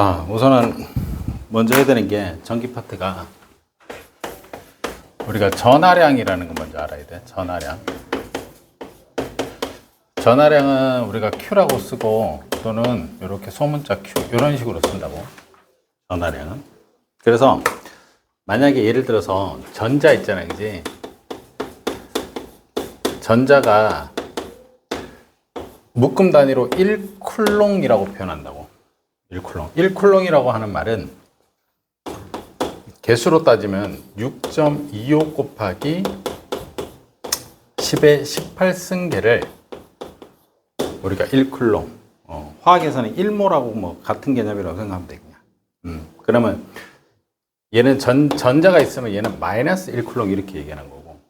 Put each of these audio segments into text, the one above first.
자, 우선은 먼저 해야 되는 게 전기 파트가 우리가 전하량이라는 거 먼저 알아야 돼. 전하량. 전하량은 우리가 Q라고 쓰고 또는 이렇게 소문자 Q 이런 식으로 쓴다고. 전하량은. 그래서 만약에 예를 들어서 전자 있잖아요, 그지? 전자가 묶음 단위로 1쿨롱이라고 표현한다고. 1쿨롱. 1쿨롱이라고 하는 말은 개수로 따지면 6.25 곱하기 10의 18승계를 우리가 1쿨롱. 화학에서는 1모라고 뭐 같은 개념이라고 생각하면 돼, 그냥. 그러면 얘는 전자가 있으면 얘는 마이너스 1쿨롱 이렇게 얘기하는 거고.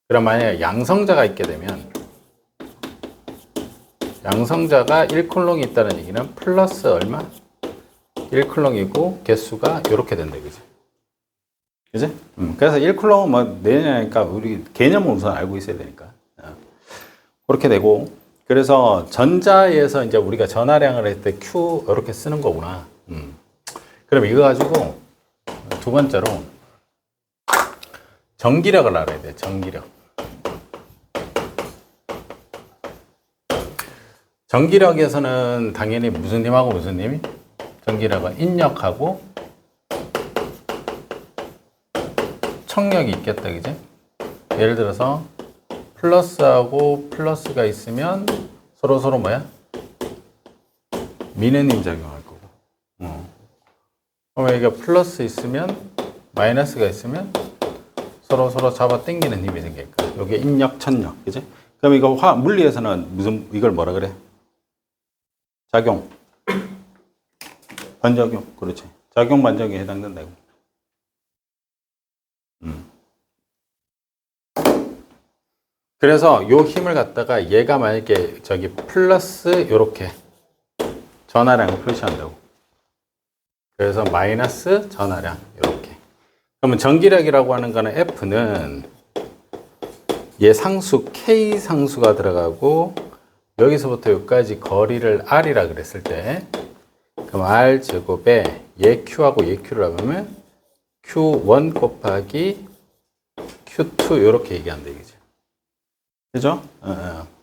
그럼 만약에 양성자가 있게 되면 양성자가 1쿨롱이 있다는 얘기는 플러스 얼마? 1쿨롱이고 개수가 이렇게 된다, 그지? 그지? 그래서 1쿨롱은 뭐 내냐니까 우리 개념을 우선 알고 있어야 되니까. 그렇게 되고, 그래서 전자에서 이제 우리가 전하량을 할 때 Q 이렇게 쓰는 거구나. 그럼 이거 가지고 두 번째로 전기력을 알아야 돼. 전기력. 전기력에서는 당연히 무슨 님하고 무슨 님이? 전기력은 인력하고 청력이 있겠다, 그지? 예를 들어서 플러스하고 플러스가 있으면 서로 뭐야? 미느님 작용할 거고. 그럼 여기가 플러스 있으면 마이너스가 있으면 서로 잡아 당기는 힘이 생길까? 여기 인력, 천력, 그지? 그럼 이거 물리에서는 이걸 뭐라 그래? 작용, 반작용, 그렇지. 작용, 반작용에 해당된다고. 그래서 요 힘을 갖다가 얘가 만약에 저기 플러스 요렇게 전하량을 표시한다고. 그래서 마이너스 전하량 요렇게. 그러면 전기력이라고 하는 거는 F는 얘 상수 K 상수가 들어가고 여기서부터 여기까지 거리를 R이라 그랬을 때 그럼 R 제곱에 얘 Q하고 얘 Q를 하면 Q1 곱하기 Q2 이렇게 얘기한다, 이거죠. 그죠?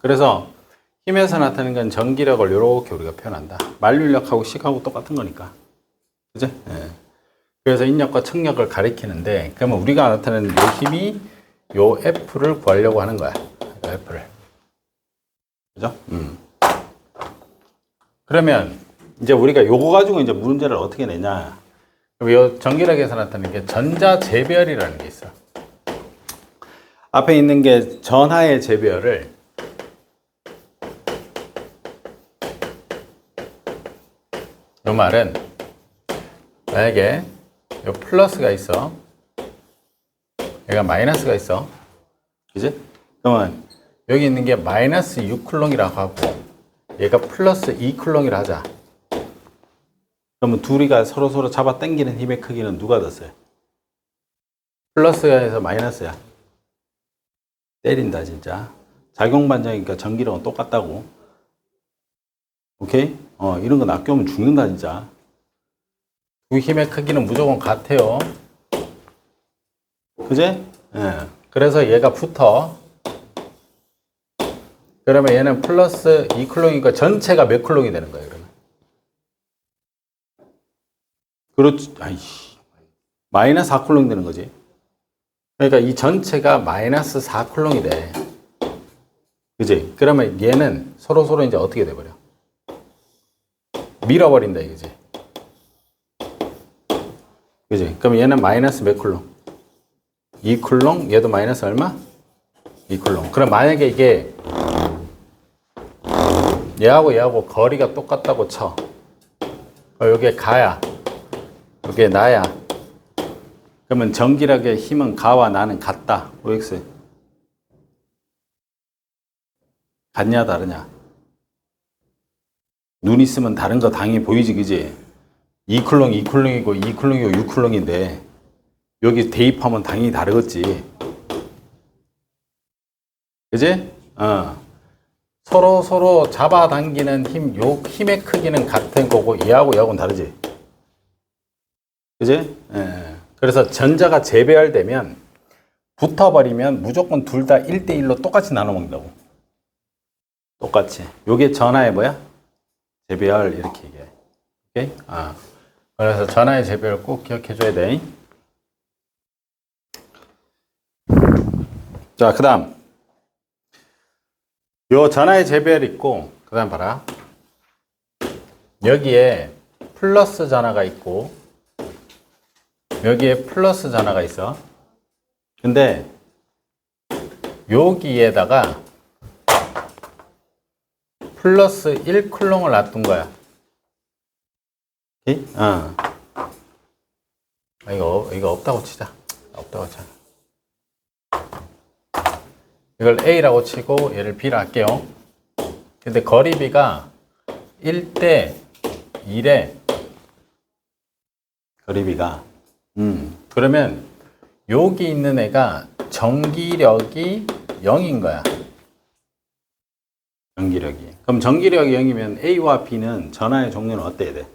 그래서 힘에서 나타나는 건 전기력을 이렇게 우리가 표현한다. 만류력하고 식하고 똑같은 거니까. 그죠? 그래서 인력과 청력을 가리키는데 그러면 우리가 나타내는 이 힘이 요 F를 구하려고 하는 거야. F를. 그죠? 그러면 이제 우리가 요거 가지고 이제 문제를 어떻게 내냐. 요 전기력에서 나타나는 게 전자재별이라는 게 있어. 앞에 있는 게 전하의 재별을 요 말은 만약에 요 플러스가 있어. 얘가 마이너스가 있어. 그지? 그러면 여기 있는 게 마이너스 6쿨롱이라고 하고 얘가 플러스 2쿨롱이라 하자. 그러면 둘이가 서로 잡아 당기는 힘의 크기는 누가 더 세요? 플러스가 해서 마이너스야. 때린다, 진짜. 작용 반작이니까 전기력은 똑같다고. 오케이? 이런 거 낚여오면 죽는다, 진짜. 두 힘의 크기는 무조건 같아요. 그지? 예. 그래서 얘가 붙어. 그러면 얘는 플러스 2쿨롱이니까 전체가 몇 쿨롱이 되는 거예요, 그러면? 그렇지. 아이씨. 마이너스 4쿨롱이 되는 거지. 그러니까 이 전체가 마이너스 4쿨롱이 돼. 그지? 그러면 얘는 서로 이제 어떻게 돼버려? 밀어버린다, 이거지. 그지? 그럼 얘는 마이너스 몇 쿨롱? 2쿨롱? 얘도 마이너스 얼마? 2쿨롱. 그럼 만약에 이게 얘하고 거리가 똑같다고 쳐. 여기에 가야. 여기에 나야. 그러면 전기력의 힘은 가와 나는 같다. OX. 같냐 다르냐? 눈 있으면 다른 거 당연히 보이지, 그지? 2쿨롱 2쿨롱이고 2쿨롱이고 6쿨롱인데 여기 대입하면 당연히 다르겠지. 그지? 서로 잡아당기는 힘, 요 힘의 크기는 같은 거고 얘하고 얘하고는 다르지. 그지? 예. 그래서 전자가 재배열되면 붙어버리면 무조건 둘 다 1대1로 똑같이 나눠 먹는다고. 똑같이. 요게 전하의 뭐야? 재배열 이렇게 얘기해. 오케이? 그래서 전하의 재배열 꼭 기억해 줘야 돼. 자, 그 다음. 요 전하의 재배열 있고, 그 다음 봐라. 여기에 플러스 전하가 있고, 여기에 플러스 전하가 있어. 근데, 여기에다가 플러스 1쿨롱을 놔둔 거야. 오케이? 이거 없다고 치자. 없다고 치자. 이걸 A라고 치고 얘를 B라 할게요. 근데 거리비가 1대 1에 거리비가 그러면 여기 있는 애가 전기력이 0인 거야. 전기력이. 그럼 전기력이 0이면 A와 B는 전하의 종류는 어때야 돼?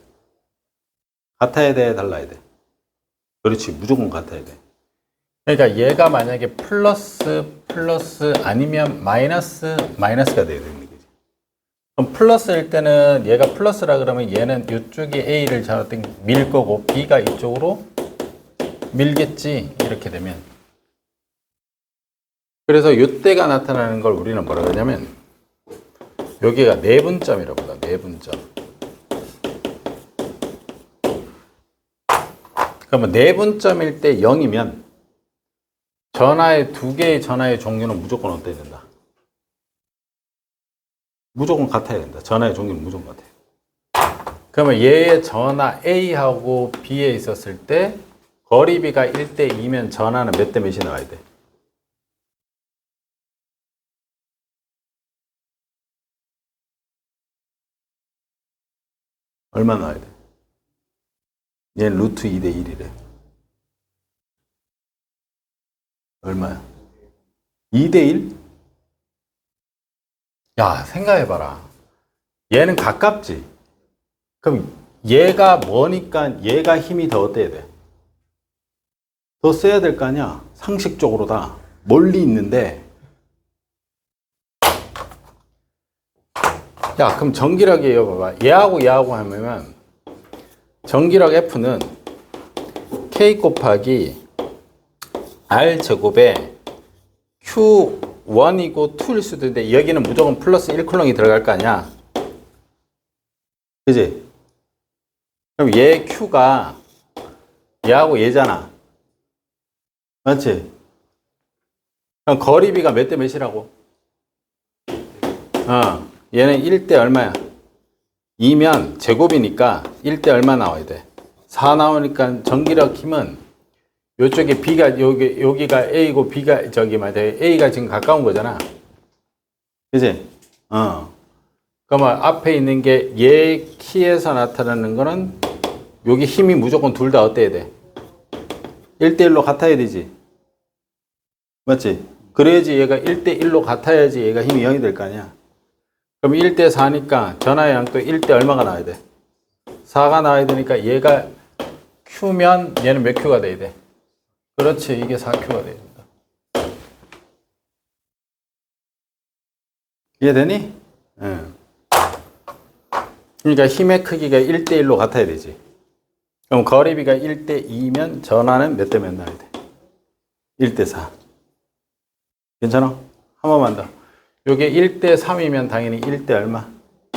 같아야 돼? 달라야 돼? 그렇지. 무조건 같아야 돼. 그러니까 얘가 만약에 플러스 아니면 마이너스가 돼야 되는 거지. 그럼 플러스일 때는 얘가 플러스라 그러면 얘는 이쪽에 A를 밀 거고 B가 이쪽으로 밀겠지. 이렇게 되면. 그래서 이때가 나타나는 걸 우리는 뭐라고 하냐면 여기가 내분점이라고 합니다. 내분점. 그러면 내분점일 때 0이면 전하의 두 개의 전하의 종류는 무조건 어때야 된다? 무조건 같아야 된다. 전하의 종류는 무조건 같아요. 그러면 얘의 전하 A하고 B에 있었을 때 거리비가 1대 2면 전하는 몇 대 몇이 나와야 돼? 얼마 나와야 돼? 얘는 루트 2대 1이래. 얼마야? 2대 1? 야, 생각해봐라. 얘는 가깝지? 그럼 얘가 머니까 얘가 힘이 더 어때야 돼? 더 세야 될 거 아니야? 상식적으로 다. 멀리 있는데. 야, 그럼 전기력이 봐봐. 얘하고 하면 전기력 F는 K 곱하기 R 제곱에 Q1이고 2일 수도 있는데 여기는 무조건 플러스 1쿨롱이 들어갈 거 아니야. 그지? 그럼 얘 Q가 얘하고 얘잖아. 맞지? 그럼 거리비가 몇 대 몇이라고? 얘는 1대 얼마야? 2면 제곱이니까 1대 얼마 나와야 돼? 4 나오니까 전기력 힘은 요쪽에 B가 여기가 A고 B가 A가 지금 가까운 거잖아. 그지? 그러면 앞에 있는 게 얘 키에서 나타나는 거는 여기 힘이 무조건 둘 다 어때야 돼? 1대 1로 같아야 되지. 맞지? 그래야지 얘가 1대 1로 같아야지 얘가 힘이 0이 될 거 아니야. 그럼 1대 4니까 전하의 양도 1대 얼마가 나와야 돼? 4가 나와야 되니까 얘가 Q면 얘는 몇 Q가 돼야 돼? 그렇지. 이게 4Q가 돼야 된다. 이해되니? 응. 그러니까 힘의 크기가 1대 1로 같아야 되지. 그럼 거리비가 1대 2면 전하는 몇 대 몇 나와야 돼? 1대 4. 괜찮아? 한 번만 더. 요게 1대 3이면 당연히 1대 얼마?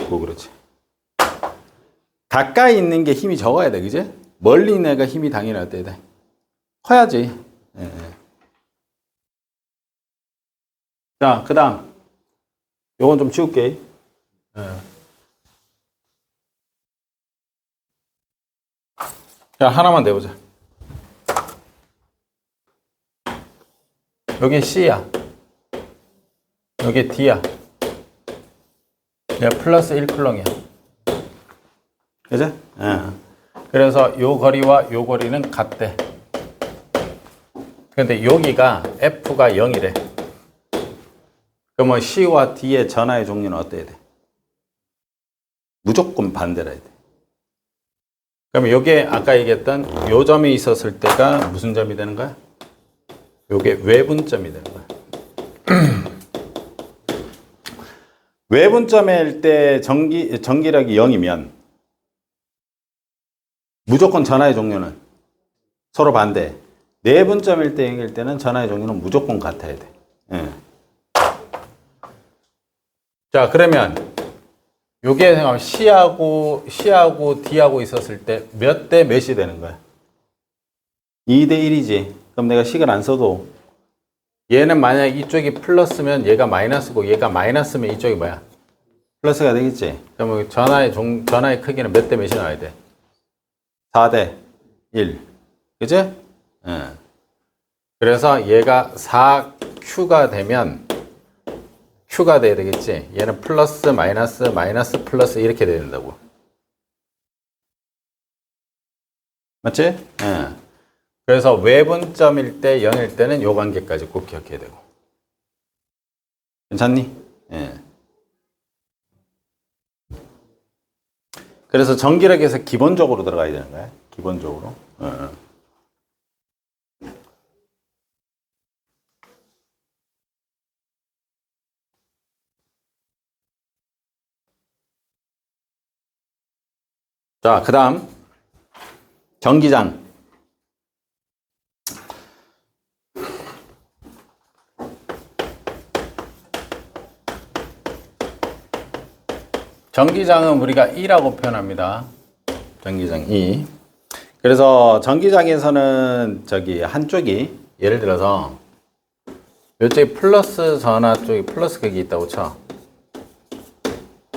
뭐 그렇지. 가까이 있는 게 힘이 적어야 돼. 그지? 멀리 있는 애가 힘이 당연히 어때야 돼? 커야지. 예. 자, 그 다음. 요건 좀 치울게. 예. 자, 하나만 내보자. 여기 C야. 여기 D야. 얘 플러스 1쿨롱이야. 그죠? 그래서 요 거리와 요 거리는 같대. 근데 여기가 F가 0이래. 그러면 C와 D의 전하의 종류는 어때야 돼? 무조건 반대라 해야 돼. 그러면 요게 아까 얘기했던 요 점이 있었을 때가 무슨 점이 되는 거야? 요게 외분점이 되는 거야. 외분점일 때 전기력이 0이면 무조건 전하의 종류는 서로 반대. 내분점일 때 0일 때는 전하의 종류는 무조건 같아야 돼. 예. 자, 그러면 요게 C하고 D하고 있었을 때 몇 대 몇이 되는 거야? 2대 1이지. 그럼 내가 식을 안 써도 얘는 만약 이쪽이 플러스면 얘가 마이너스고 얘가 마이너스면 이쪽이 뭐야? 플러스가 되겠지. 그러면 전하의 크기는 몇 대 몇이 나와야 돼? 4대 1. 그치? 응. 그래서 얘가 4Q가 되면 Q가 돼야 되겠지. 얘는 플러스 마이너스 마이너스 플러스 이렇게 돼야 된다고. 맞지? 응. 그래서 외분점일 때 0일 때는 요 관계까지 꼭 기억해야 되고. 괜찮니? 예. 그래서 전기력에서 기본적으로 들어가야 되는 거야. 기본적으로. 자, 그 다음 전기장. 전기장은 우리가 E라고 표현합니다. 전기장 E. 그래서 전기장에서는 한쪽이 예를 들어서 이쪽에 플러스 전하 쪽에 플러스 극이 있다고 쳐.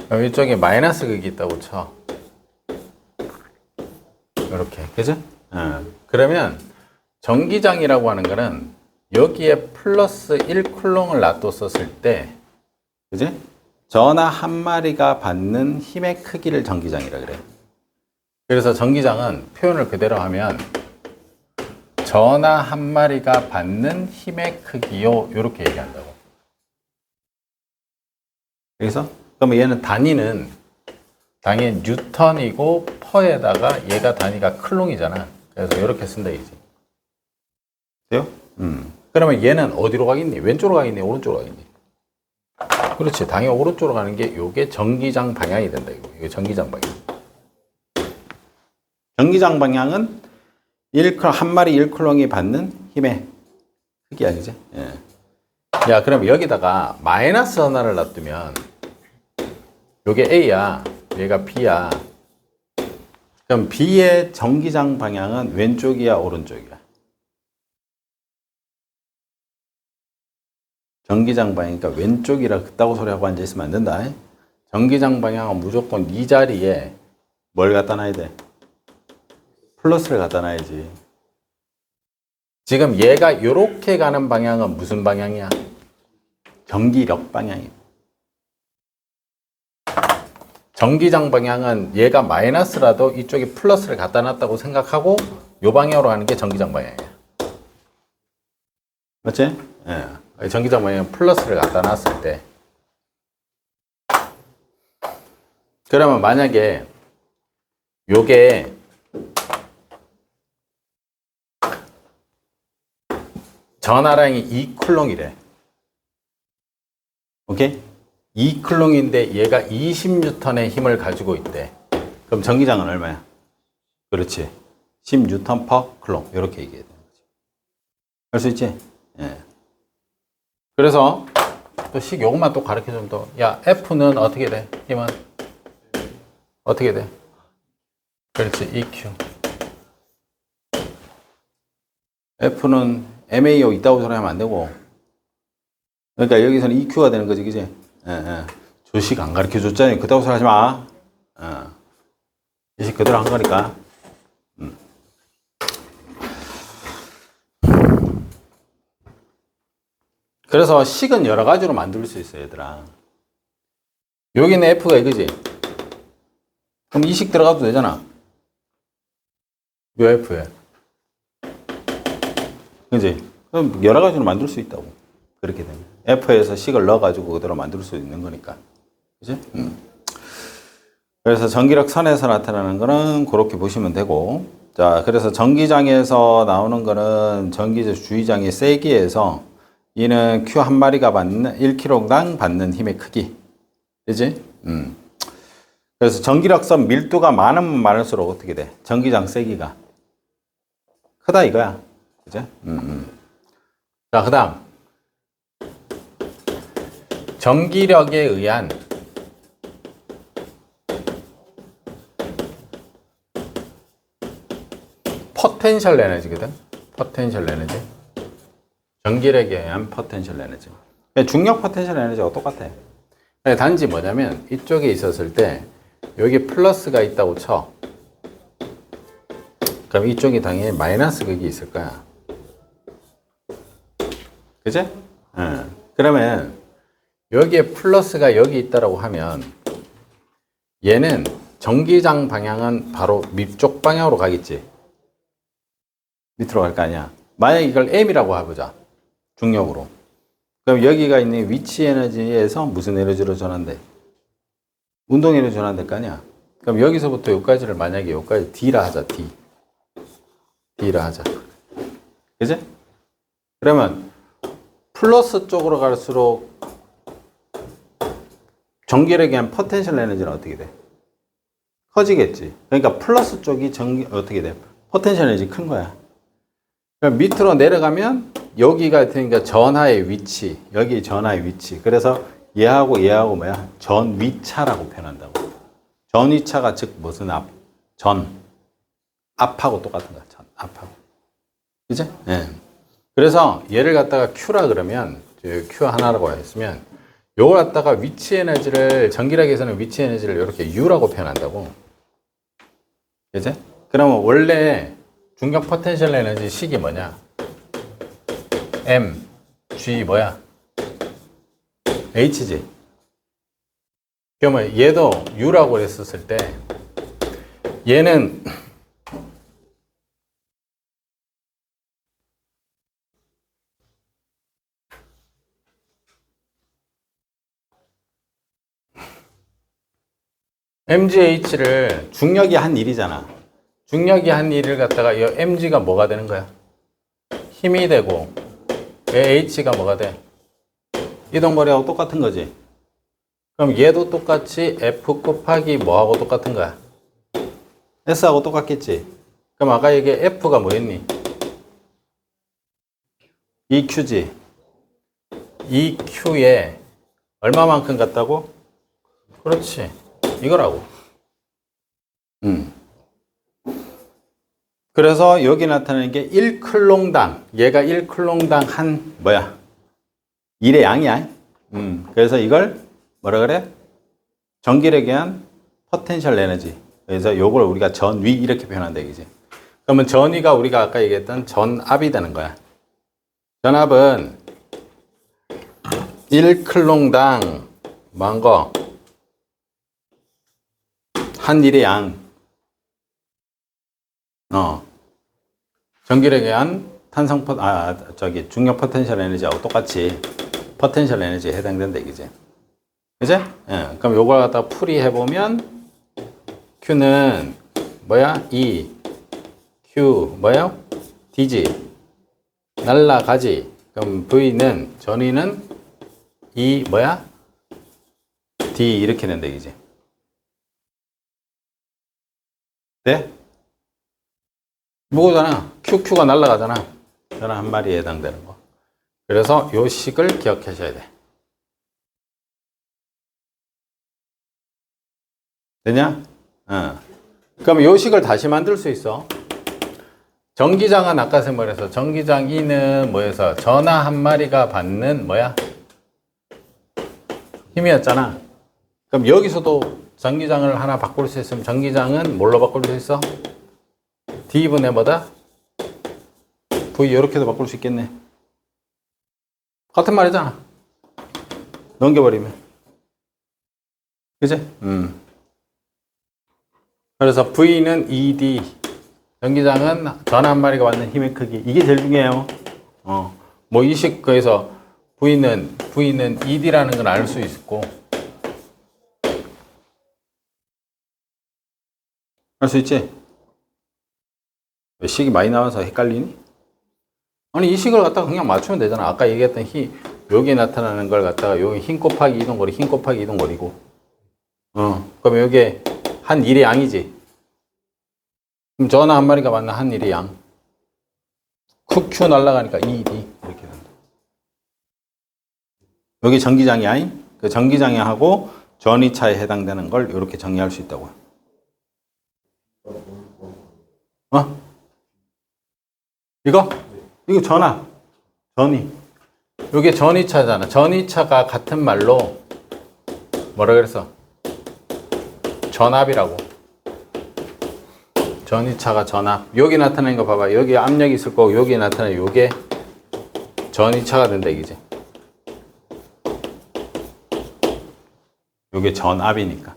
그럼 이쪽에 마이너스 극이 있다고 쳐. 이렇게. 그죠? 그러면 전기장이라고 하는 거는 여기에 플러스 1쿨롱을 놔뒀었을 때, 그지? 전하 한 마리가 받는 힘의 크기를 전기장이라 그래. 그래서 전기장은 표현을 그대로 하면 전하 한 마리가 받는 힘의 크기요. 이렇게 얘기한다고. 그래서 그러면 얘는 단위는 당연히 뉴턴이고 퍼에다가 얘가 단위가 클롱이잖아. 그래서 이렇게 쓴다 이지. 돼요? 그러면 얘는 어디로 가겠니? 왼쪽으로 가겠니? 오른쪽으로 가겠니? 그렇지. 당연히 오른쪽으로 가는 게 요게 전기장 방향이 된다. 이게 전기장 방향. 전기장 방향은 한 마리 1쿨롱이 받는 힘의 크기 아니지? 예. 야, 그럼 여기다가 마이너스 하나를 놔두면 요게 A야. 얘가 B야. 그럼 B의 전기장 방향은 왼쪽이야, 오른쪽이야? 전기장 방향이니까 왼쪽이라 그따구 소리하고 앉아있으면 안 된다. 전기장 방향은 무조건 이 자리에 뭘 갖다 놔야 돼? 플러스를 갖다 놔야지. 지금 얘가 이렇게 가는 방향은 무슨 방향이야? 전기력 방향이야. 전기장 방향은 얘가 마이너스라도 이쪽에 플러스를 갖다 놨다고 생각하고 이 방향으로 가는 게 전기장 방향이야. 맞지? 예. 전기장 방향은 플러스를 갖다 놨을 때. 그러면 만약에 요게 전하량이 2쿨롱이래. 오케이? 2쿨롱인데 얘가 20뉴턴의 힘을 가지고 있대. 그럼 전기장은 얼마야? 그렇지. 10뉴턴 퍼 쿨롱. 이렇게 얘기해야 되는 거지. 할 수 있지? 예. 그래서 또 요것만 또 가르쳐 주면 또, 야, F는 어떻게 돼? 힘은? 어떻게 돼? 그렇지. EQ. F는 MAO 있다고 소리 하면 안 되고. 그러니까 여기서는 EQ가 되는 거지, 그지? 예, 예. 조식 안 가르쳐 줬잖아요. 그따구 소리 하지 마. 조식 그대로 한 거니까. 그래서 식은 여러 가지로 만들 수 있어요, 얘들아. 여기는 F가 이거지? 그럼 이 식 들어가도 되잖아. 요 F에. 그지? 그럼 여러 가지로 만들 수 있다고. 그렇게 되면. F에서 식을 넣어가지고 그대로 만들 수 있는 거니까. 그지? 그래서 전기력 선에서 나타나는 거는 그렇게 보시면 되고, 자, 그래서 전기장에서 나오는 거는 전기적 주의장의 세기에서 이는 Q 한 마리가 받는 1kg당 받는 힘의 크기. 그지? 그래서 전기력선 밀도가 많으면 많을수록 어떻게 돼? 전기장 세기가 크다 이거야. 그죠? 자, 그 다음. 전기력에 의한 포텐셜 에너지거든. 포텐셜 에너지. 전기력에 의한 포텐셜 에너지. 중력 포텐셜 에너지가 똑같아. 단지 뭐냐면 이쪽에 있었을 때 여기 플러스가 있다고 쳐. 그럼 이쪽이 당연히 마이너스 극이 있을 거야. 그지? 그러면 여기에 플러스가 여기 있다라고 하면 얘는 전기장 방향은 바로 밑쪽 방향으로 가겠지. 밑으로 갈 거 아니야. 만약 이걸 M이라고 해보자. 중력으로. 그럼 여기가 있는 위치 에너지에서 무슨 에너지로 전환돼? 운동 에너지 전환될 거 아니야. 그럼 여기서부터 여기까지를 만약에 여기까지 D라 하자. D라 하자. 그지? 그러면 플러스 쪽으로 갈수록 전기력에 의한 포텐셜 에너지는 어떻게 돼? 커지겠지. 그러니까 플러스 쪽이 어떻게 돼? 포텐셜 에너지 큰 거야. 그럼 밑으로 내려가면 여기가 그러니까 전하의 위치, 여기 전하의 위치. 그래서 얘하고 뭐야? 전위차라고 표현한다고. 전위차가 즉 무슨 앞? 앞하고 똑같은 거야. 앞하고. 그죠? 예. 그래서 얘를 갖다가 Q라 그러면 Q 하나라고 했으면 요걸 갖다가 위치 에너지를 전기력에서는 위치 에너지를 이렇게 U라고 표현한다고. 그죠? 그러면 원래 중력 포텐셜 에너지 식이 뭐냐? M, G 뭐야? H지. 그러면 얘도 U라고 했었을 때 얘는 MGH를 중력이 한 일이잖아. 중력이 한 일을 갖다가 이 MG가 뭐가 되는 거야? 힘이 되고 H가 뭐가 돼? 이동거리하고 똑같은 거지. 그럼 얘도 똑같이 F 곱하기 뭐하고 똑같은 거야? S하고 똑같겠지. 그럼 아까 이게 F가 뭐였니? EQ지. EQ에 얼마만큼 같다고? 그렇지. 이거라고. 그래서 여기 나타나는 게 1클롱당, 얘가 1클롱당 한 뭐야? 1의 양이야. 그래서 이걸 뭐라 그래? 전기력에 의한 포텐셜 에너지. 그래서 요걸 우리가 전위 이렇게 표현한다 이거지. 그러면 전위가 우리가 아까 얘기했던 전압이 되는 거야. 전압은 1클롱당 뭐한 거? 한 1의 양. 전기력에 의한 중력 포텐셜 에너지하고 똑같이 포텐셜 에너지에 해당된다 이거지. 그지? 예. 그럼 요걸 갖다 풀이해보면 Q는 뭐야? E, Q 뭐야? D지. 날라가지. 그럼 V는 전위는 E 뭐야? D 이렇게 된다 이거지. 네? 무거잖아. QQ가 날아가잖아. 전화 한 마리에 해당되는 거. 그래서 요 식을 기억하셔야 돼. 되냐? 그럼 요 식을 다시 만들 수 있어. 전기장은 아까 말해서 전기장 E는 뭐여서 전화 한 마리가 받는 뭐야? 힘이었잖아. 그럼 여기서도 전기장을 하나 바꿀 수 있으면 전기장은 뭘로 바꿀 수 있어? D분의 뭐다? V 이렇게도 바꿀 수 있겠네. 같은 말이잖아. 넘겨버리면. 그치? 그래서 V는 ED. 전기장은 전화 한 마리가 받는 힘의 크기. 이게 제일 중요해요. 뭐 이 식에서 V는 ED라는 걸 알 수 있고, 할 수 있지? 왜 식이 많이 나와서 헷갈리니? 아니 이 식을 갖다가 그냥 맞추면 되잖아. 아까 얘기했던 여기에 나타나는 걸 갖다가 여기 흰 곱하기 이동거리, 흰 곱하기 이동거리고 그럼 여기에 한 일의 양이지. 그럼 전화 한 마리가 맞는 한 일의 양. q 날라가니까 2d 이렇게 된다. 여기 전기장이야. 그 전기장애하고 전위차에 해당되는 걸 이렇게 정리할 수 있다고요. 이거 전위. 이게 전위차잖아. 전위차가 같은 말로 뭐라 그랬어? 전압이라고. 전위차가 전압. 여기 나타나는 거 봐봐. 여기 압력이 있을 거고 여기 나타나는 요게 전위차가 된다 이거지. 요게 전압이니까.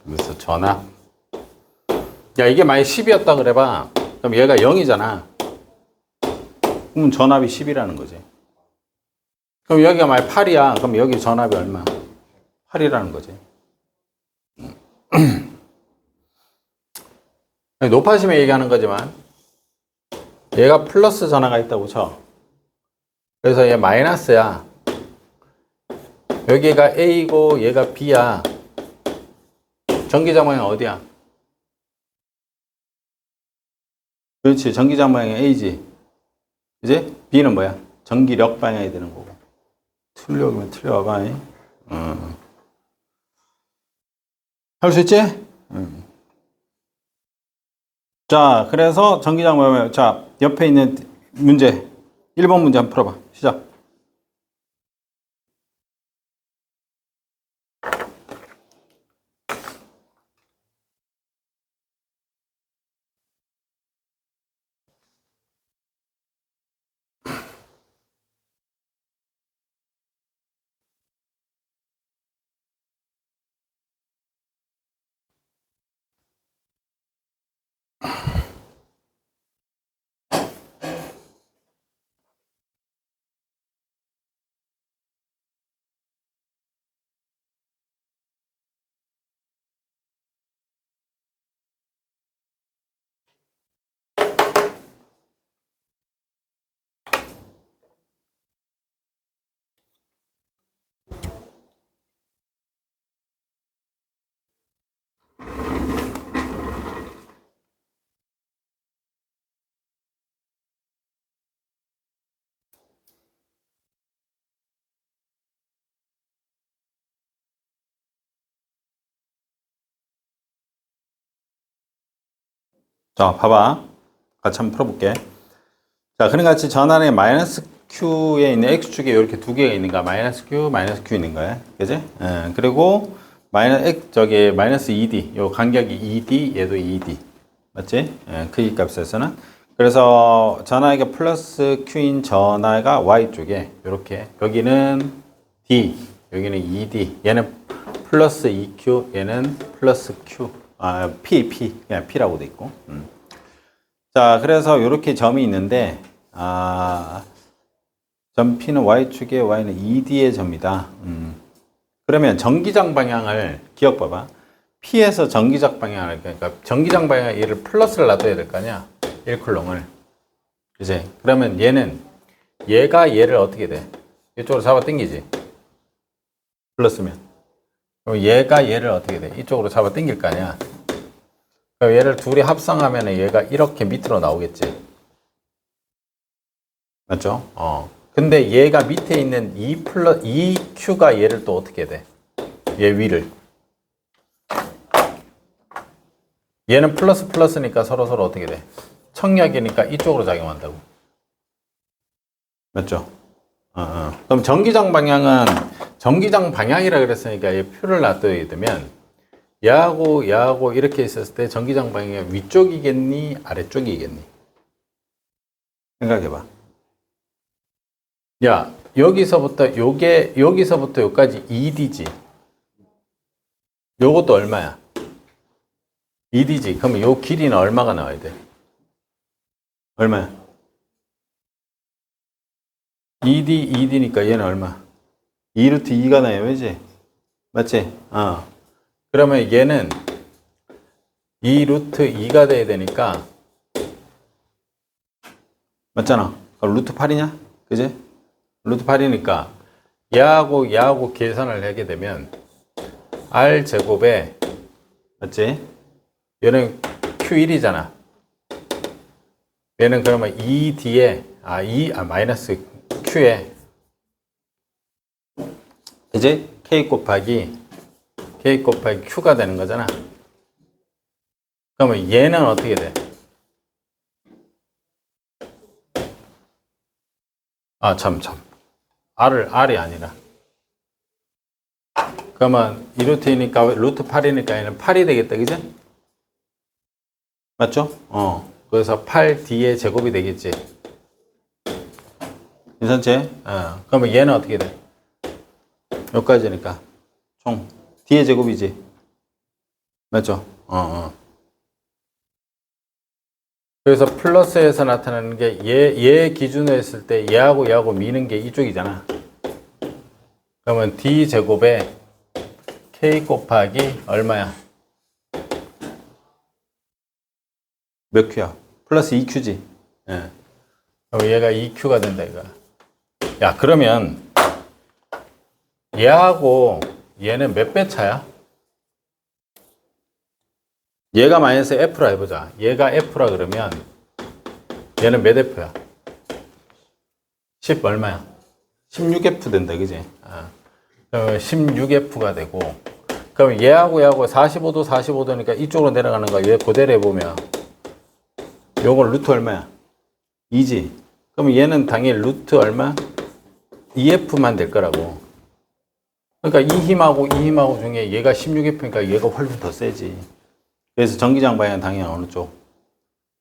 그래서 전압. 야, 이게 만약 10이었다 그래봐. 그럼 얘가 0이잖아. 그럼 전압이 10이라는 거지. 그럼 여기가 만약 8이야. 그럼 여기 전압이 얼마? 8이라는 거지. 높아심에 얘기하는 거지만 얘가 플러스 전화가 있다고 쳐. 그래서 얘 마이너스야. 여기가 A고 얘가 B야. 전기장 방향 어디야? 그렇지. 전기장 방향이 A지. 이제 B는 뭐야? 전기력 방향이 되는 거고. 틀려면 틀려봐. 할 수 있지? 자, 그래서 전기장 방향. 자, 옆에 있는 문제 1번 문제 한번 풀어봐. 시작. 자, 봐봐. 같이 한번 풀어볼게. 자, 그런 같이 전환에 마이너스 Q에 있는 X축에 이렇게 두 개가 있는 거야. 마이너스 Q 있는 거야. 그지? 그리고 마이너스 ED. 요 간격이 ED, 얘도 ED. 맞지? 크기 값에서는. 그래서 전하가 플러스 Q인 전하가 Y쪽에 이렇게. 여기는 D, 여기는 ED. 얘는 플러스 EQ, 얘는 플러스 Q. 그냥 P라고 돼 있고. 자, 그래서 이렇게 점이 있는데, 점 P는 Y축에 Y는 ED의 점이다. 그러면 전기장 방향을 기억봐봐. P에서 전기장 방향을, 그러니까 전기장 방향에 얘를 플러스를 놔둬야 될 거 아니야? 1쿨롱을. 그치? 그러면 얘가 얘를 어떻게 돼? 이쪽으로 잡아 당기지? 플러스면. 그럼 얘가 얘를 어떻게 돼? 이쪽으로 잡아 당길 거 아니야? 그럼 얘를 둘이 합성하면 얘가 이렇게 밑으로 나오겠지. 맞죠? 근데 얘가 밑에 있는 EQ가 얘를 또 어떻게 돼? 얘 위를. 얘는 플러스니까 서로 어떻게 돼? 청력이니까 이쪽으로 작용한다고. 맞죠? 그럼 전기장 방향이라 그랬으니까 얘 표를 놔둬야 되면 얘하고 이렇게 있었을 때 전기장 방향이 위쪽이겠니? 아래쪽이겠니? 생각해봐. 야, 여기서부터 여기서부터 여기까지 2D지. 요것도 얼마야? 2D지. 그러면 요 길이는 얼마가 나와야 돼? 얼마야? 2D니까 얘는 얼마? 2루트 2가 나요. 왜지? 맞지? 그러면 얘는 2 루트 2가 돼야 되니까 맞잖아. 루트 8이냐? 그지? 루트 8이니까 얘하고 계산을 하게 되면 R 제곱에 맞지? 얘는 Q1이잖아. 얘는 그러면 2D에 마이너스 Q에 이제 K 곱하기 Q가 되는 거잖아. 그러면 얘는 어떻게 돼? R이 아니라. 그러면 2루트이니까, 루트 8이니까 얘는 8이 되겠다, 그지? 맞죠? 그래서 8D의 제곱이 되겠지. 괜찮지? 그러면 얘는 어떻게 돼? 여기까지니까. 총. D의 제곱이지. 맞죠? 그래서 플러스에서 나타나는 게 얘 기준으로 했을 때 얘하고 미는 게 이쪽이잖아. 그러면 D 제곱에 K 곱하기 얼마야? 몇 Q야? 플러스 2Q지. 예. 그럼 얘가 2Q가 된다, 이거. 야, 그러면 얘하고 얘는 몇 배 차야? 얘가 마이너스 F라 해보자. 얘가 F라 그러면 얘는 몇 F야? 10 얼마야? 16F 된다, 그지? 그러면 16F가 되고, 그럼 얘하고 45도 45도니까 이쪽으로 내려가는 거 얘 그대로 해보면 요건 루트 얼마야? 2지. 그럼 얘는 당연히 루트 얼마? 2F만 될 거라고. 그러니까 이 힘하고 중에 얘가 16F니까 얘가 훨씬 더 세지. 그래서 전기장 방향은 당연히 어느 쪽?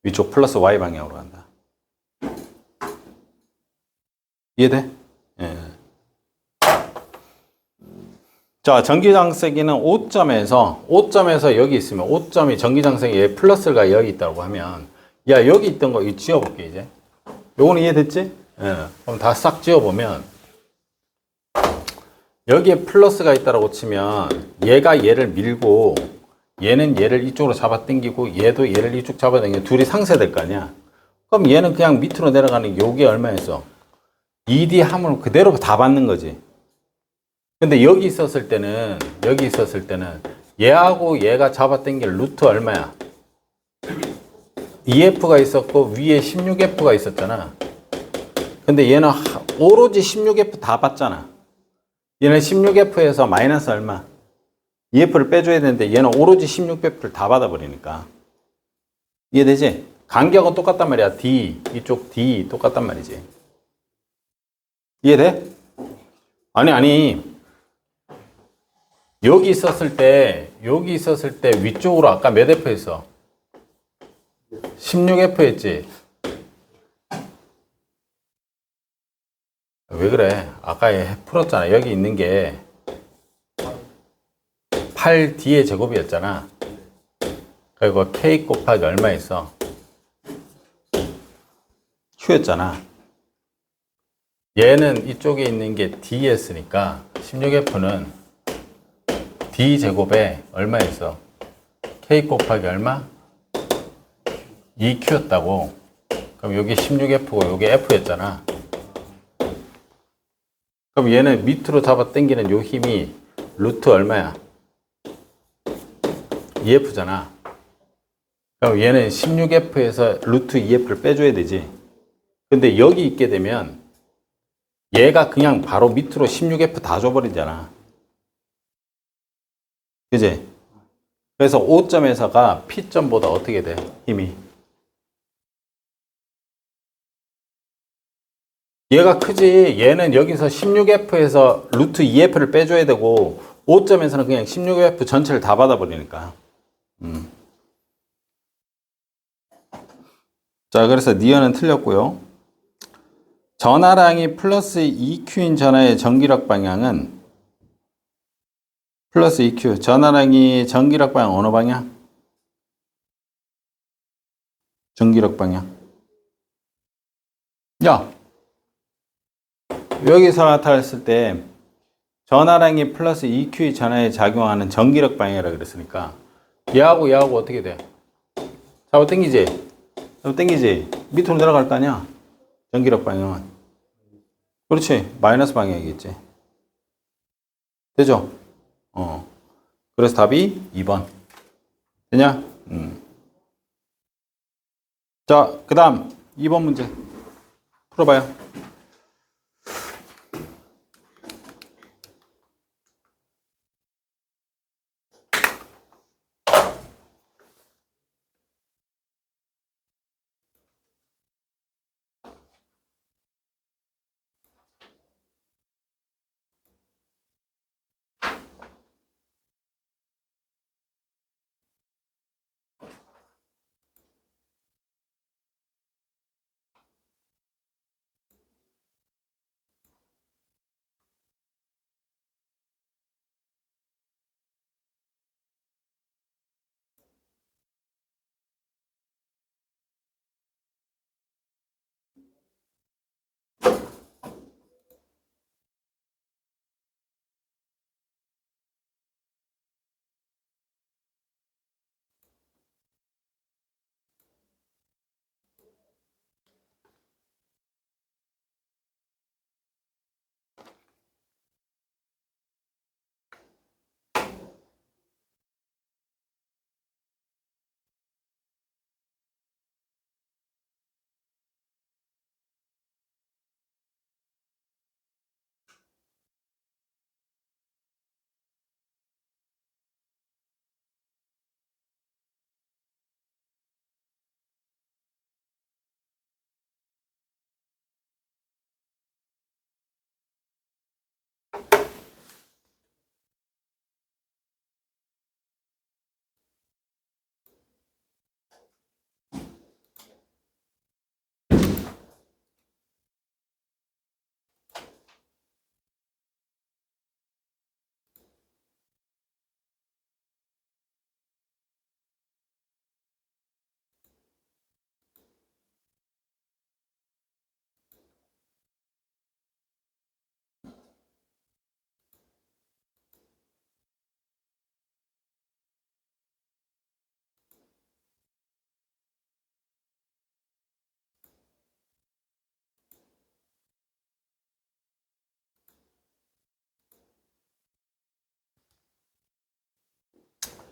위쪽 플러스 Y 방향으로 간다. 이해돼? 예. 자, 전기장세기는 5점에서 여기 있으면 5점이 전기장세기 얘 플러스가 여기 있다고 하면 야, 여기 있던 거 이거 지워볼게, 이제. 요거는 이해됐지? 예. 그럼 다 싹 지워보면 여기에 플러스가 있다라고 치면 얘가 얘를 밀고 얘는 얘를 이쪽으로 잡아당기고 얘도 얘를 이쪽 잡아당기고 둘이 상쇄될 거 아니야. 그럼 얘는 그냥 밑으로 내려가는 게 요게 얼마였어? 2D 함을 그대로 다 받는 거지. 근데 여기 있었을 때는 얘하고 얘가 잡아당길 루트 얼마야? 2F가 있었고 위에 16F가 있었잖아. 근데 얘는 오로지 16F 다 받잖아. 얘는 16F에서 마이너스 얼마? 2F를 빼줘야 되는데 얘는 오로지 16F를 다 받아버리니까. 이해되지? 간격은 똑같단 말이야. D, 이쪽 D 똑같단 말이지. 이해돼? 아니. 여기 있었을 때 위쪽으로 아까 몇 F 했어? 16F 했지? 왜 그래? 아까 풀었잖아. 여기 있는 게 8D의 제곱이었잖아. 그리고 K 곱하기 얼마 있어? Q였잖아. 얘는 이쪽에 있는 게 D였으니까 16F는 D 제곱에 얼마 있어? K 곱하기 얼마? 2Q였다고. 그럼 여기 16F고 여기 F였잖아. 그럼 얘는 밑으로 잡아 당기는 요 힘이 루트 얼마야? 2F잖아. 그럼 얘는 16F에서 루트 2F를 빼줘야 되지. 근데 여기 있게 되면 얘가 그냥 바로 밑으로 16F 다 줘버리잖아. 그지? 그래서 5점에서가 P점보다 어떻게 돼? 힘이. 얘가 크지. 얘는 여기서 16F에서 루트 2F를 빼줘야 되고 5점에서는 그냥 16F 전체를 다 받아버리니까. 자, 그래서 니은은 틀렸고요. 전하량이 플러스 EQ인 전하의 전기력 방향은 플러스 EQ. 전하량이 전기력 방향 어느 방향? 전기력 방향. 야, 여기서 나타났을 때 전하량이 플러스 EQ의 전하에 작용하는 전기력 방향이라고 그랬으니까 얘하고 어떻게 돼? 잡아 당기지? 잡아 당기지? 밑으로 내려갈 거 아니야? 전기력 방향은. 그렇지. 마이너스 방향이겠지. 되죠? 그래서 답이 2번. 되냐? 자, 그 다음 2번 문제 풀어봐요.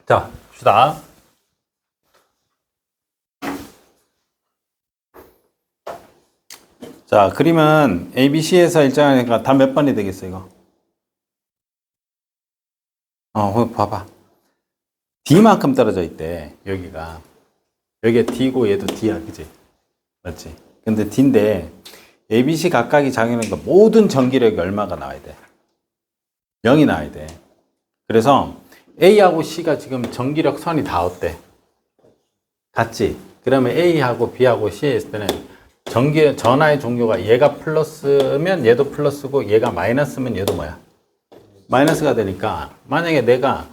자, 봅시다. 자, 그림은 ABC에서 일정하니까 답 몇 번이 되겠어, 이거? 봐봐. D만큼 떨어져 있대, 여기가. 여기가 D고 얘도 D야, 그지? 맞지? 근데 D인데, ABC 각각이 작용하는 거 모든 전기력이 얼마가 나와야 돼? 0이 나와야 돼. 그래서 A하고 C가 지금 전기력 선이 다 어때? 같지? 그러면 A하고 B하고 C에 있을 때는 전하의 종류가 얘가 플러스면 얘도 플러스고 얘가 마이너스면 얘도 뭐야? 마이너스가 되니까 만약에 내가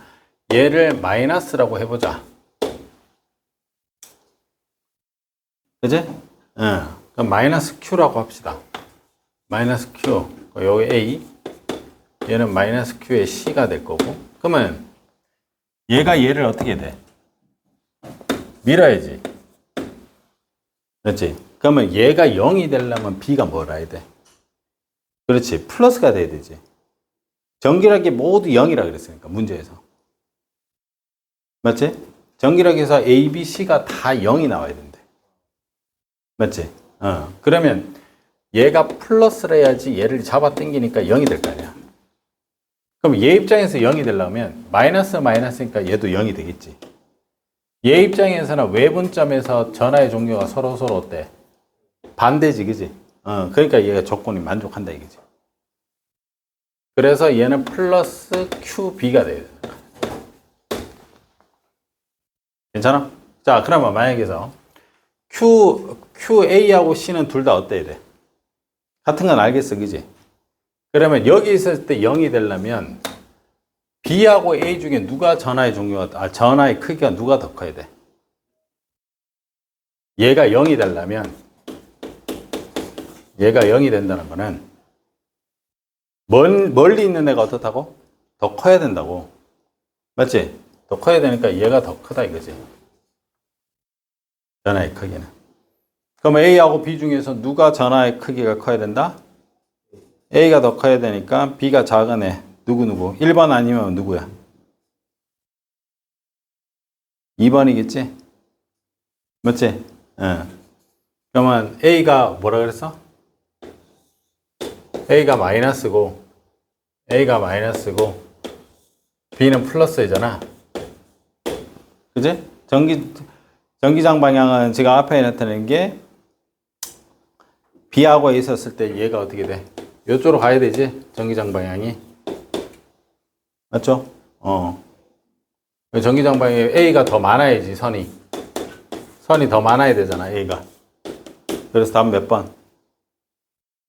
얘를 마이너스라고 해보자. 그지? 그럼 마이너스 Q라고 합시다. 마이너스 Q. 여기 A. 얘는 마이너스 Q의 C가 될 거고. 그러면 얘가 얘를 어떻게 돼? 밀어야지. 그렇지? 그러면 얘가 0이 되려면 B가 뭐라 해야 돼? 그렇지. 플러스가 돼야 되지. 전기력이 모두 0이라 그랬으니까, 문제에서. 맞지? 전기력에서 A, B, C가 다 0이 나와야 된대. 맞지? 그러면 얘가 플러스를 해야지 얘를 잡아 당기니까 0이 될 거 아니야. 그럼 얘 입장에서 0이 되려면 마이너스니까 얘도 0이 되겠지. 얘 입장에서는 외분점에서 전하의 종류가 서로 어때? 반대지, 그지? 그러니까 얘가 조건이 만족한다, 이거지. 그래서 얘는 플러스 QB가 돼야 돼. 괜찮아? 자, 그러면 만약에서 QA하고 C는 둘 다 어때야 돼? 같은 건 알겠어, 그지? 그러면 여기 있을 때 0이 되려면 B하고 A 중에 누가 전하의 크기가 누가 더 커야 돼? 얘가 0이 되려면 얘가 0이 된다는 거는 멀리 있는 애가 어떻다고? 더 커야 된다고. 맞지? 더 커야 되니까 얘가 더 크다 이거지. 전하의 크기는. 그럼 A하고 B 중에서 누가 전하의 크기가 커야 된다? A가 더 커야 되니까 B가 작은 애. 누구? 1번 아니면 누구야? 2번이겠지? 맞지? 응. 그러면 A가 뭐라 그랬어? A가 마이너스고 B는 플러스이잖아. 그지? 전기장 방향은 지금 앞에 나타낸 게 B하고 A 있었을 때 얘가 어떻게 돼? 이쪽으로 가야 되지? 전기장 방향이. 맞죠? 전기장 방향에 A가 더 많아야지, 선이 더 많아야 되잖아, A가. 그래서 답은 몇 번?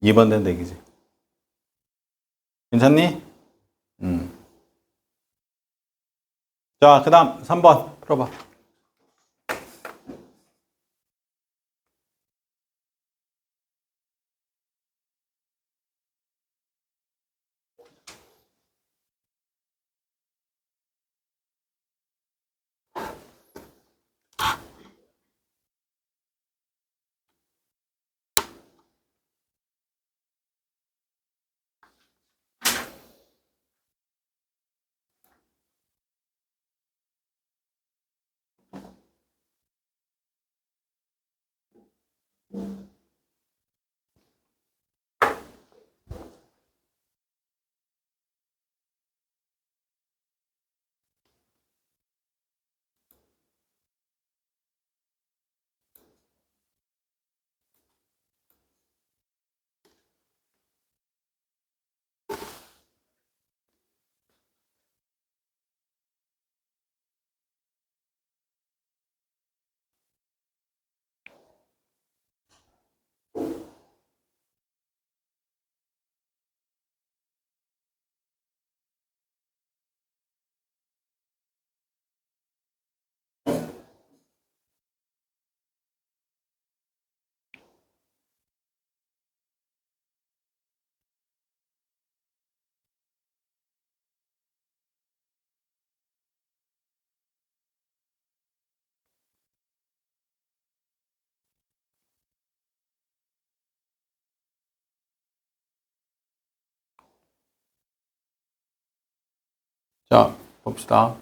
2번 된다, 얘기지. 괜찮니? 자, 그 다음 3번 풀어봐. 자, 봅시다.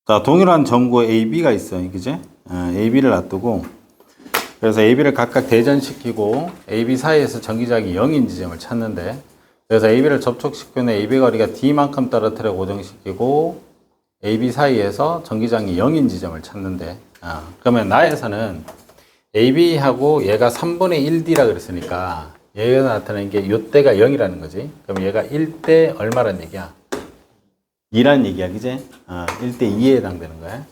자, 동일한 전구 AB가 있어요. 그지? AB를 놔두고, 그래서 AB를 각각 대전시키고, AB 사이에서 전기장이 0인 지점을 찾는데, 그래서 AB를 접촉시키는 AB 거리가 D만큼 떨어뜨려 고정시키고, AB 사이에서 전기장이 0인 지점을 찾는데, 그러면 나에서는 AB하고 얘가 3분의 1D라 그랬으니까, 얘가 나타내는 게 요때가 0이라는 거지. 그럼 얘가 1대 얼마란 얘기야? 2란 얘기야, 그지? 1대 2에 해당되는 거야.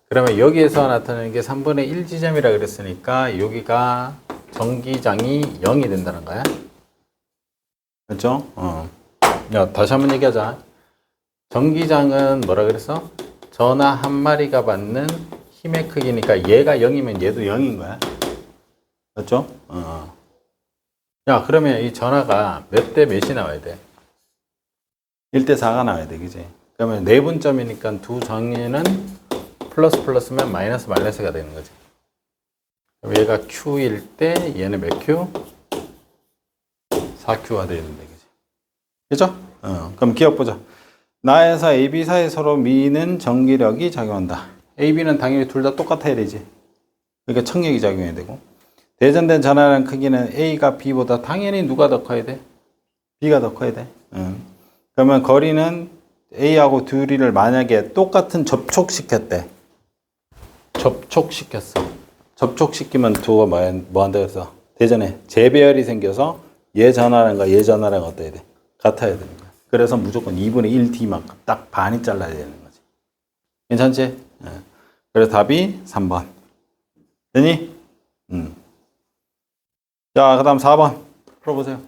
그러면 여기에서 나타내는 게 3분의 1 지점이라 그랬으니까 여기가 전기장이 0이 된다는 거야. 그렇죠? 야, 다시 한번 얘기하자. 전기장은 뭐라 그랬어? 전하 한 마리가 받는 힘의 크기니까 얘가 0이면 얘도 0인 거야. 그렇죠? 야, 그러면 이 전하가 몇 대 몇이 나와야 돼? 1대 4가 나와야 돼, 그지? 그러면 내분점이니까 두 정의는 플러스 플러스면 마이너스 마이너스가 되는 거지. 그럼 얘가 Q일 때 얘는 몇 Q? 4Q가 되는데, 그지? 그죠? 그럼 기억 보자. 나에서 AB 사이 서로 미는 전기력이 작용한다. AB는 당연히 둘 다 똑같아야 되지. 그러니까 청력이 작용해야 되고. 대전된 전하량 크기는 A가 B보다 당연히 누가 더 커야 돼? B가 더 커야 돼. 그러면 거리는 A하고 둘이를 만약에 똑같은 접촉시켰대. 접촉시켰어. 접촉시키면 두가 뭐 한다 그래서 대전에 재배열이 생겨서 얘 전하량과 얘 전하량 어때야 돼? 같아야 되는 거야. 그래서 무조건 2분의 1D만큼 딱 반이 잘라야 되는 거지. 괜찮지? 그래서 답이 3번. 되니? 자, 그 다음 4번 풀어보세요.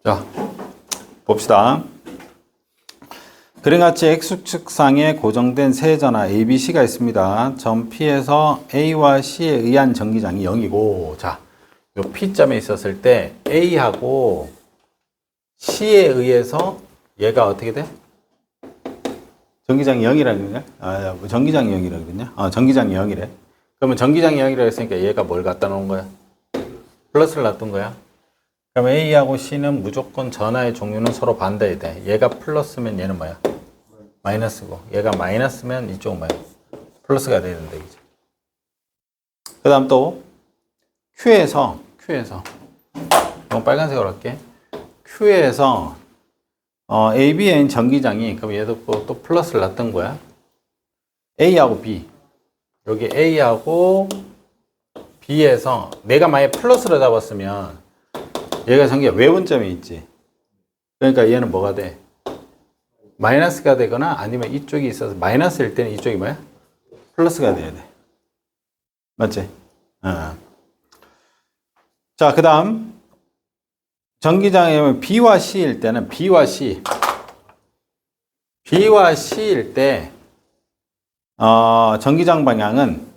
자, 봅시다. 그림같이 X축상에 고정된 세 전화 A, B, C가 있습니다. 점 P에서 A와 C에 의한 전기장이 0이고, 자, 요 P점에 있었을 때 A하고 C에 의해서 얘가 어떻게 돼? 전기장이 0이라는 거야? 전기장이 0이라거든요. 전기장이 0이래. 그러면 전기장이 0이라고 했으니까 얘가 뭘 갖다 놓은 거야? 플러스를 놔둔 거야. 그럼 A하고 C는 무조건 전하의 종류는 서로 반대야 돼. 얘가 플러스면 얘는 뭐야? 마이너스고. 얘가 마이너스면 이쪽은 뭐야? 플러스가 돼야 된다. 그 다음 또 Q에서 이건 빨간색으로 할게. Q에서 ABN 전기장이, 그럼 얘도 또 플러스를 놨던 거야. A하고 B. 여기 A하고 B에서 내가 만약에 플러스를 잡았으면 얘가 전기가 외분점이 있지. 그러니까 얘는 뭐가 돼? 마이너스가 되거나 아니면 이쪽이 있어서 마이너스일 때는 이쪽이 뭐야? 플러스가 돼야 돼. 맞지? 자, 그 다음 전기장이 B와 C일 때는 B와 C일 때 전기장 방향은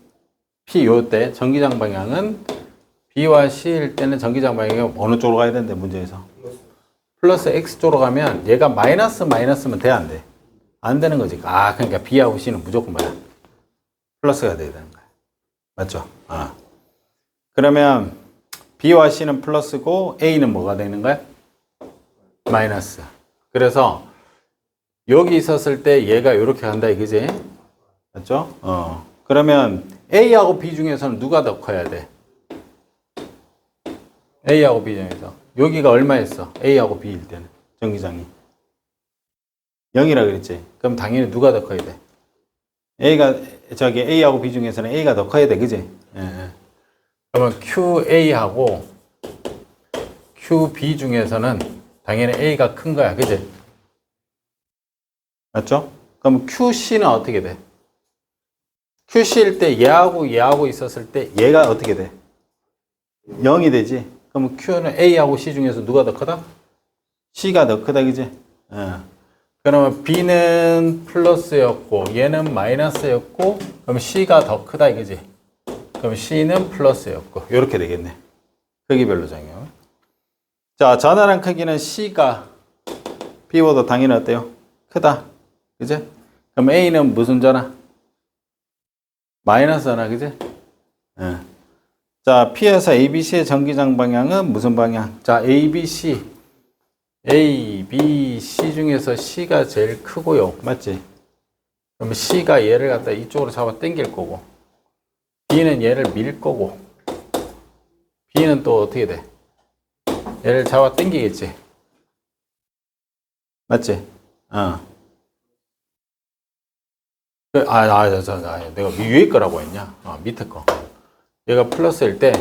P 요때 전기장 방향은 B와 C일 때는 전기장 방향이 어느 쪽으로 가야 되는데 문제에서 플러스 X쪽으로 가면 얘가 마이너스면 돼, 안 돼? 안 되는 거지. 그러니까 B하고 C는 무조건 뭐야? 플러스가 돼야 되는 거야. 맞죠? 그러면 B와 C는 플러스고 A는 뭐가 되는 거야? 마이너스. 그래서 여기 있었을 때 얘가 이렇게 간다 이거지? 맞죠? 그러면 A하고 B 중에서는 누가 더 커야 돼? A하고 B 중에서 여기가 얼마였어? A하고 B일 때는 전기장이 0이라 그랬지? 그럼 당연히 누가 더 커야 돼? A하고 B 중에서는 A가 더 커야 돼, 그지? 예. 그러면 QA하고 QB 중에서는 당연히 A가 큰 거야, 그지? 맞죠? 그럼 QC는 어떻게 돼? QC일 때 얘하고 있었을 때 얘가 어떻게 돼? 0이 되지? 그럼 Q는 A하고 C 중에서 누가 더 크다? C가 더 크다, 그지? 그러면 B는 플러스였고, 얘는 마이너스였고, 그럼 C가 더 크다, 이거지? 그럼 C는 플러스였고, 이렇게 되겠네. 크기별로 정해요. 자, 전하랑 크기는 C가 B보다 당연히 어때요? 크다. 그지? 그럼 A는 무슨 전하? 마이너스 전하, 그지? 자, P에서 ABC의 전기장 방향은 무슨 방향? 자, ABC 중에서 C가 제일 크고요. 맞지? 그럼 C가 얘를 갖다 이쪽으로 잡아 당길 거고, B는 얘를 밀 거고, B는 또 어떻게 돼? 얘를 잡아 당기겠지? 맞지? 내가 위에 거라고 했냐? 밑에 거. 얘가 플러스일 때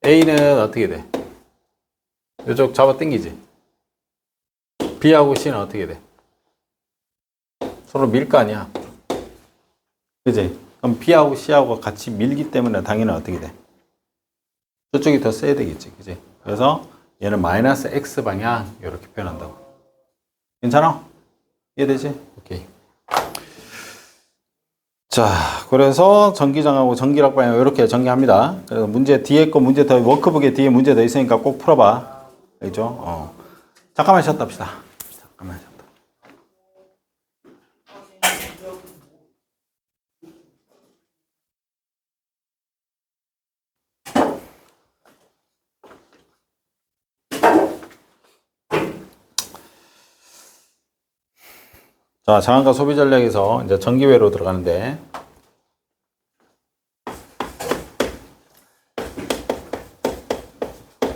A는 어떻게 돼? 이쪽 잡아 당기지? B하고 C는 어떻게 돼? 서로 밀 거 아니야? 그지? 그럼 B하고 C하고 같이 밀기 때문에 당연히 어떻게 돼? 저쪽이 더 세야 되겠지, 그지? 그래서 얘는 마이너스 X 방향 이렇게 표현한다고. 괜찮아? 이해되지? 오케이. 자, 그래서 전기장하고 전기력 방향 이렇게 정리합니다. 그래서 문제 뒤에 거 문제 더 워크북에 뒤에 문제 더 있으니까 꼭 풀어봐. 알죠? 잠깐만 쉬었다 합시다. 잠깐만 쉬었다. 자, 장안과 소비 전략에서 이제 전기회로 들어가는데,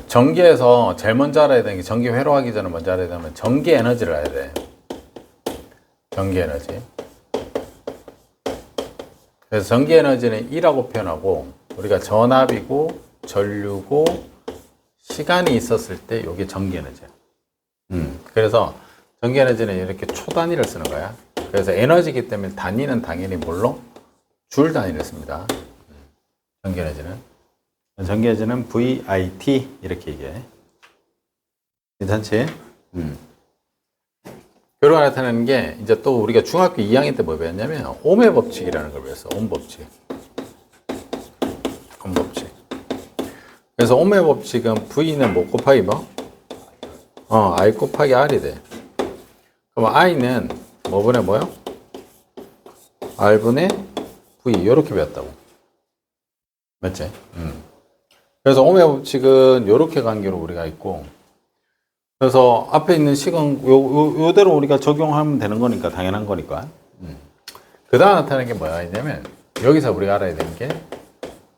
전기에서 제일 먼저 알아야 되는 게 전기회로 하기 전에 먼저 알아야 되면 전기 에너지를 알아야 돼. 전기 에너지. 그래서 전기 에너지는 E라고 표현하고, 우리가 전압이고, 전류고, 시간이 있었을 때 이게 전기 에너지야. 그래서 전기 에너지는 이렇게 초 단위를 쓰는 거야. 그래서 에너지이기 때문에 단위는 당연히 뭘로? 줄 단위를 씁니다. 전기 에너지는. 전기 에너지는 VIT 이렇게 얘기해. 괜찮지? 그러고 나타나는 게 이제 또 우리가 중학교 2학년 때 뭐 배웠냐면 옴의 법칙이라는 걸 배웠어. 옴 법칙. 옴 법칙. 그래서 옴의 법칙은 V는 뭐 곱하기 뭐? I 곱하기 R이 돼. 그럼 I는 뭐분의 뭐요? R분의 V 이렇게 배웠다고. 맞지? 그래서 옴의 법칙은 이렇게 관계로 우리가 있고, 그래서 앞에 있는 식은 요대로 우리가 적용하면 되는 거니까 당연한 거니까. 그 다음 나타나는 게 뭐야 있냐면 여기서 우리가 알아야 되는 게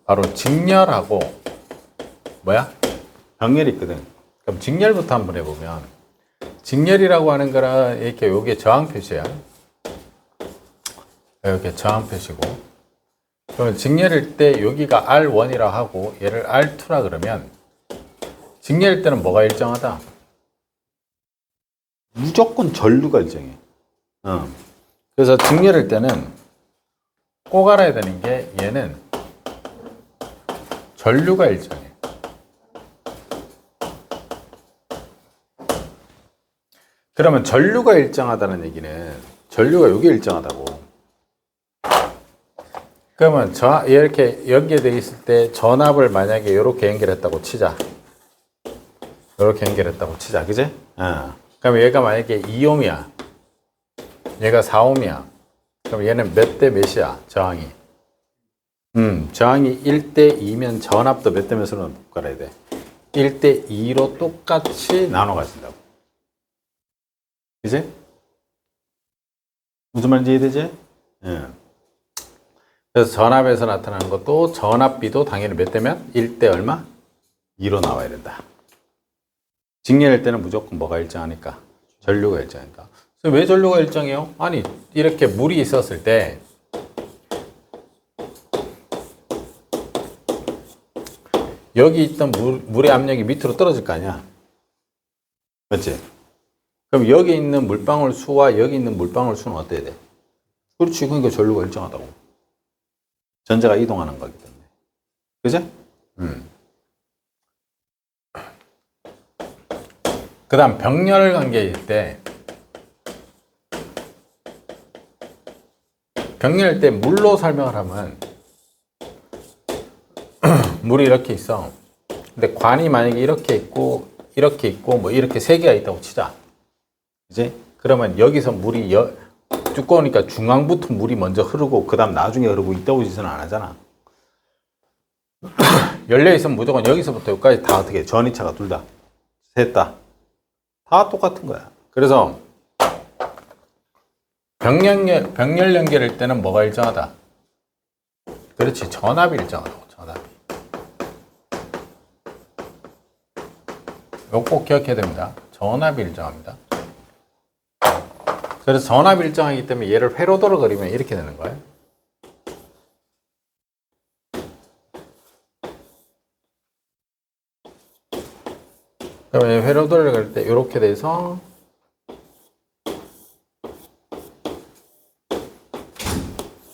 바로 직렬하고 뭐야? 병렬이 있거든. 그럼 직렬부터 한번 해보면 직렬이라고 하는 거는 이렇게 요게 저항 표시야. 이렇게 저항 표시고, 그러면 직렬일 때 여기가 R1이라 하고 얘를 R2라 그러면 직렬일 때는 뭐가 일정하다? 무조건 전류가 일정해. 그래서 직렬일 때는 꼭 알아야 되는 게 얘는 전류가 일정해. 그러면 전류가 일정하다는 얘기는 전류가 여기 일정하다고. 그러면 이렇게 연결되어 있을 때 전압을 만약에 이렇게 연결했다고 치자. 이렇게 연결했다고 치자. 그지? 그럼 얘가 만약에 2옴이야. 얘가 4옴이야. 그럼 얘는 몇 대 몇이야? 저항이. 저항이 1대 2면 전압도 몇 대 몇으로 바꿔야 돼? 1대 2로 똑같이 나눠 가진다고. 그지? 무슨 말인지 이해되지? 그래서 전압에서 나타나는 것도 전압비도 당연히 몇 대면? 1대 얼마? 2로 나와야 된다. 직렬일 때는 무조건 뭐가 일정하니까? 전류가 일정하니까. 그래서 왜 전류가 일정해요? 아니, 이렇게 물이 있었을 때 여기 있던 물의 압력이 밑으로 떨어질 거 아니야? 맞지? 그럼 여기 있는 물방울 수와 여기 있는 물방울 수는 어때야 돼? 그렇지. 그러니까 전류가 일정하다고. 전자가 이동하는 거기 때문에. 그죠? 그 다음 병렬 관계일 때 병렬일 때 물로 설명을 하면 물이 이렇게 있어. 근데 관이 만약에 이렇게 있고 뭐 이렇게 세 개가 있다고 치자. 그지? 그러면 여기서 물이 두꺼우니까 중앙부터 물이 먼저 흐르고 그 다음 나중에 흐르고 있다고 짓은 안 하잖아. 열려 있으면 무조건 여기서부터 여기까지 다 어떻게 전이차가 둘 다, 셋 다 똑같은 거야. 그래서 병렬 연결일 때는 뭐가 일정하다? 그렇지. 전압이 일정하다고. 전압이. 이거 꼭 기억해야 됩니다. 전압이 일정합니다. 그래서 전압이 일정하기 때문에 얘를 회로도로 그리면 이렇게 되는 거예요. 그러면 회로도를 그릴 때 이렇게 돼서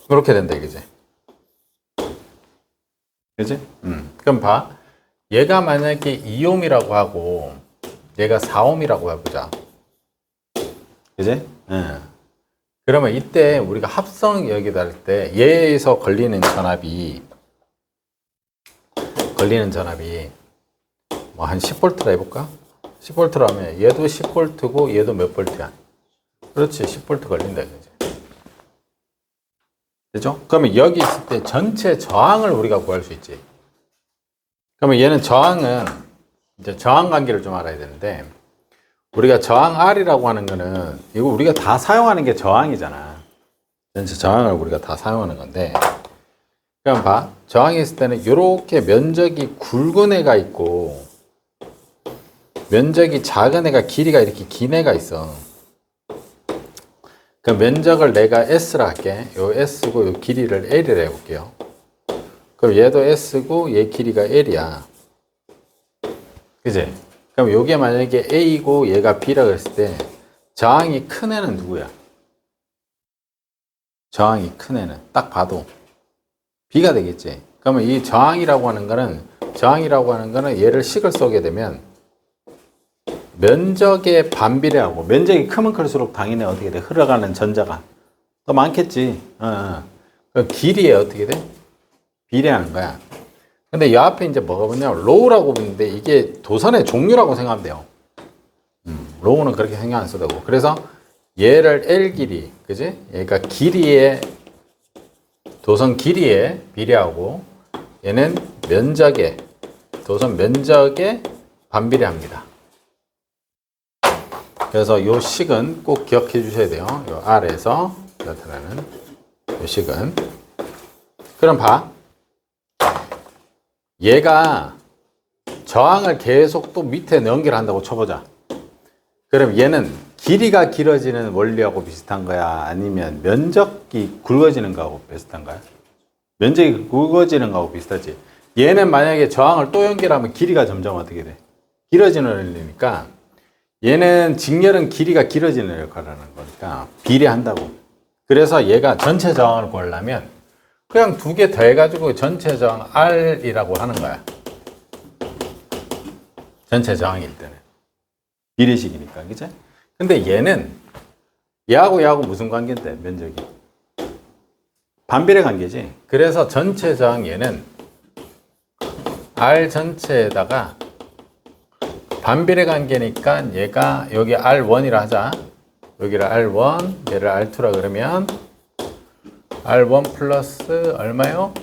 이렇게 된다, 이거지. 그지? 그럼 봐. 얘가 만약에 2옴이라고 하고 얘가 4옴이라고 해보자. 그지? 그러면 이때 우리가 합성 여기다 할 때 얘에서 걸리는 전압이 뭐 한 10V라 해볼까? 10V라 하면 얘도 10V고 얘도 몇 V야? 그렇지, 10V 걸린다 이거지. 그죠? 그러면 여기 있을 때 전체 저항을 우리가 구할 수 있지. 그러면 얘는 저항은 이제 저항 관계를 좀 알아야 되는데, 우리가 저항 R이라고 하는 거는 이거 우리가 다 사용하는 게 저항이잖아. 전체 저항을 우리가 다 사용하는 건데, 그럼 봐. 저항이 있을 때는 이렇게 면적이 굵은 애가 있고 면적이 작은 애가 길이가 이렇게 긴 애가 있어. 그 면적을 내가 S라 할게. 요 S고 요 길이를 L이라 해볼게요. 그럼 얘도 S고 얘 길이가 L이야. 그지? 그럼 요게 만약에 A고 얘가 B라 그랬을 때 저항이 큰 애는 누구야? 저항이 큰 애는 딱 봐도 B가 되겠지. 그러면 이 저항이라고 하는 거는 얘를 식을 쏘게 되면 면적의 반비례하고, 면적이 크면 클수록 당연히 어떻게 돼? 흘러가는 전자가 더 많겠지. 그 길이에 어떻게 돼? 비례하는 거야. 근데 이 앞에 이제 뭐가 보냐면 로우라고 보는데 이게 도선의 종류라고 생각하면 돼요. 로우는 그렇게 생각 안 써도 되고. 그래서 얘를 L 길이, 그지? 얘가 길이에, 도선 길이에 비례하고 얘는 면적에, 도선 면적에 반비례합니다. 그래서 요 식은 꼭 기억해 주셔야 돼요. 요 R에서 나타나는 요 식은. 그럼 봐. 얘가 저항을 계속 또 밑에 연결한다고 쳐보자. 그럼 얘는 길이가 길어지는 원리하고 비슷한 거야? 아니면 면적이 굵어지는 거하고 비슷한 거야? 면적이 굵어지는 거하고 비슷하지. 얘는 만약에 저항을 또 연결하면 길이가 점점 어떻게 돼? 길어지는 원리니까 얘는 직렬은 길이가 길어지는 역할을 하는 거니까 비례한다고. 그래서 얘가 전체 저항을 구하려면 그냥 두 개 더해가지고 전체 저항 R이라고 하는 거야. 전체 저항일 때는. 비례식이니까, 그치? 근데 얘하고 무슨 관계인데, 면적이? 반비례 관계지. 그래서 전체 저항 얘는 R 전체에다가 반비례 관계니까 얘가 여기 R1이라 하자. 여기를 R1, 얘를 R2라 그러면 R1 플러스 얼마요?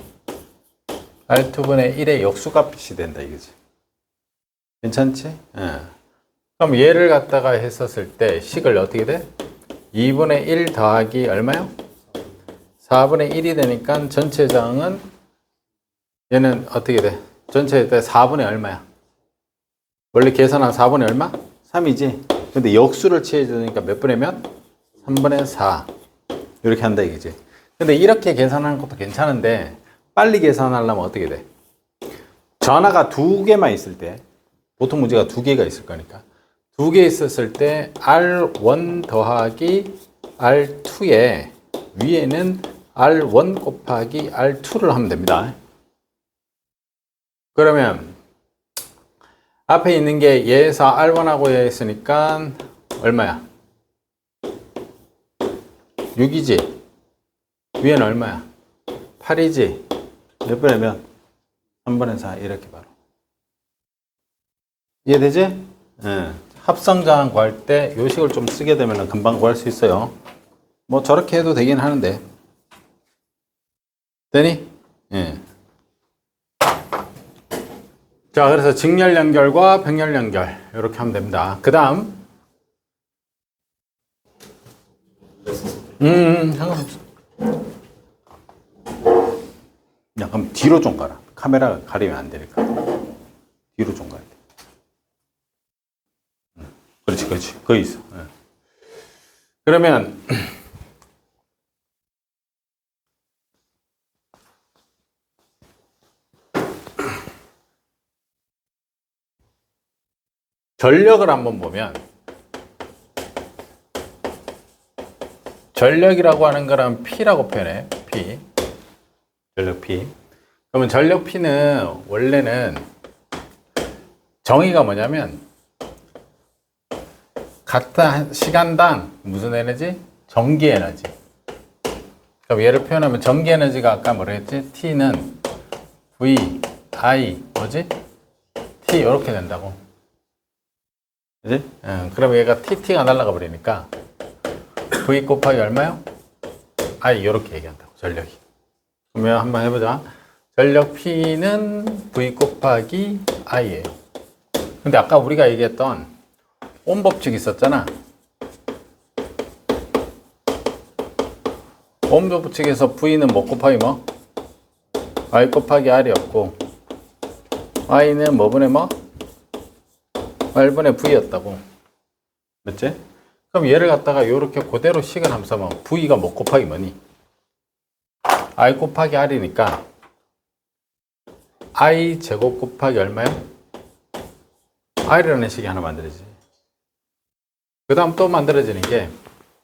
R2분의 1의 역수값이 된다 이거지. 괜찮지? 그럼 얘를 갖다가 했었을 때 식을 어떻게 돼? 2분의 1 더하기 얼마요? 4분의 1이 되니까 전체 저항은 얘는 어떻게 돼? 전체 때 4분의 얼마야? 원래 계산한 4분의 얼마? 3이지. 근데 역수를 취해주니까 몇 분의 몇? 3분의 4. 이렇게 한다 이거지. 근데 이렇게 계산하는 것도 괜찮은데 빨리 계산하려면 어떻게 돼? 전하가 두 개만 있을 때, 보통 문제가 두 개가 있을 거니까 두 개 있었을 때 R1 더하기 R2에 위에는 R1 곱하기 R2를 하면 됩니다. 그러면 앞에 있는 게 얘에서 R1하고 얘 있으니까 얼마야? 6이지. 위에는 얼마야? 8이지. 몇 분의 몇? 3분의 4. 이렇게 바로. 이해되지? 네. 합성저항 구할 때 요 식을 좀 쓰게 되면 금방 구할 수 있어요. 뭐 저렇게 해도 되긴 하는데. 되니? 예. 자, 그래서 직렬 연결과 병렬 연결 이렇게 하면 됩니다. 그 다음 상관없어. 야, 그럼 뒤로 좀 가라. 카메라 가리면 안 되니까 뒤로 좀 가야 돼. 그렇지. 거기 있어. 그러면 전력을 한번 보면, 전력이라고 하는 거랑 P라고 표현해. P. 전력 P. 그러면 전력 P는 원래는 정의가 뭐냐면 같은 시간당 무슨 에너지? 전기 에너지. 그럼 얘를 표현하면 전기 에너지가 아까 뭐라 했지? T는 V, I, 뭐지? T 이렇게 된다고. 그지? 그럼 얘가 TT가 날아가 버리니까 V 곱하기 얼마요? I 이렇게 얘기한다고, 전력이. 그러면 한번 해보자. 전력 P는 V 곱하기 I예요. 근데 아까 우리가 얘기했던 옴 법칙 있었잖아. 옴 법칙에서 V는 뭐 곱하기 뭐? I 곱하기 R이었고, I는 뭐분의 뭐? R분의 V였다고. 맞지? 그럼 얘를 갖다가 이렇게 그대로 식을 함수하면 V가 뭐 곱하기 뭐니? I 곱하기 R이니까 I 제곱 곱하기 얼마요? R이라는 식이 하나 만들어지지. 그 다음 또 만들어지는 게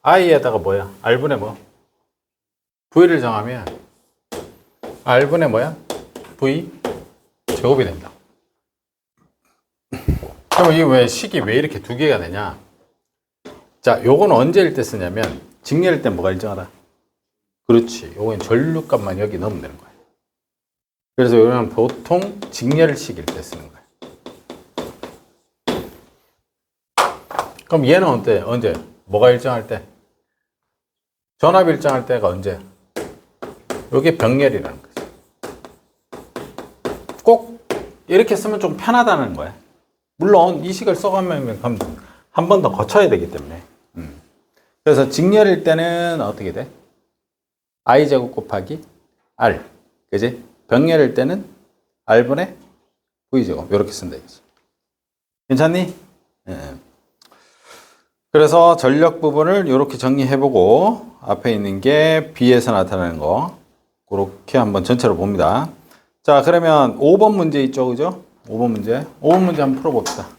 I에다가 뭐야? R분의 뭐? V를 정하면 R분의 뭐야? V 제곱이 된다. 그럼 이게 왜 식이 왜 이렇게 두 개가 되냐? 자, 요건 언제일 때 쓰냐면 직렬일 때 뭐가 일정하다? 그렇지. 요건 전류값만 여기 넣으면 되는 거야. 그래서 이거는 보통 직렬식일 때 쓰는 거야. 그럼 얘는 언제? 뭐가 일정할 때? 전압 일정할 때가 언제? 요게 병렬이라는 거지. 꼭 이렇게 쓰면 좀 편하다는 거야. 물론 이 식을 써가면 한 번 더 거쳐야 되기 때문에. 그래서 직렬일 때는 어떻게 돼? I제곱 곱하기 R. 그지? 병렬일 때는 R분의 V제곱. 이렇게 쓴다 이거지. 괜찮니? 그래서 전력 부분을 이렇게 정리해보고 앞에 있는 게 B에서 나타나는 거 그렇게 한번 전체로 봅니다. 자, 그러면 5번 문제 있죠, 그죠? 5번 문제 한번 풀어봅시다.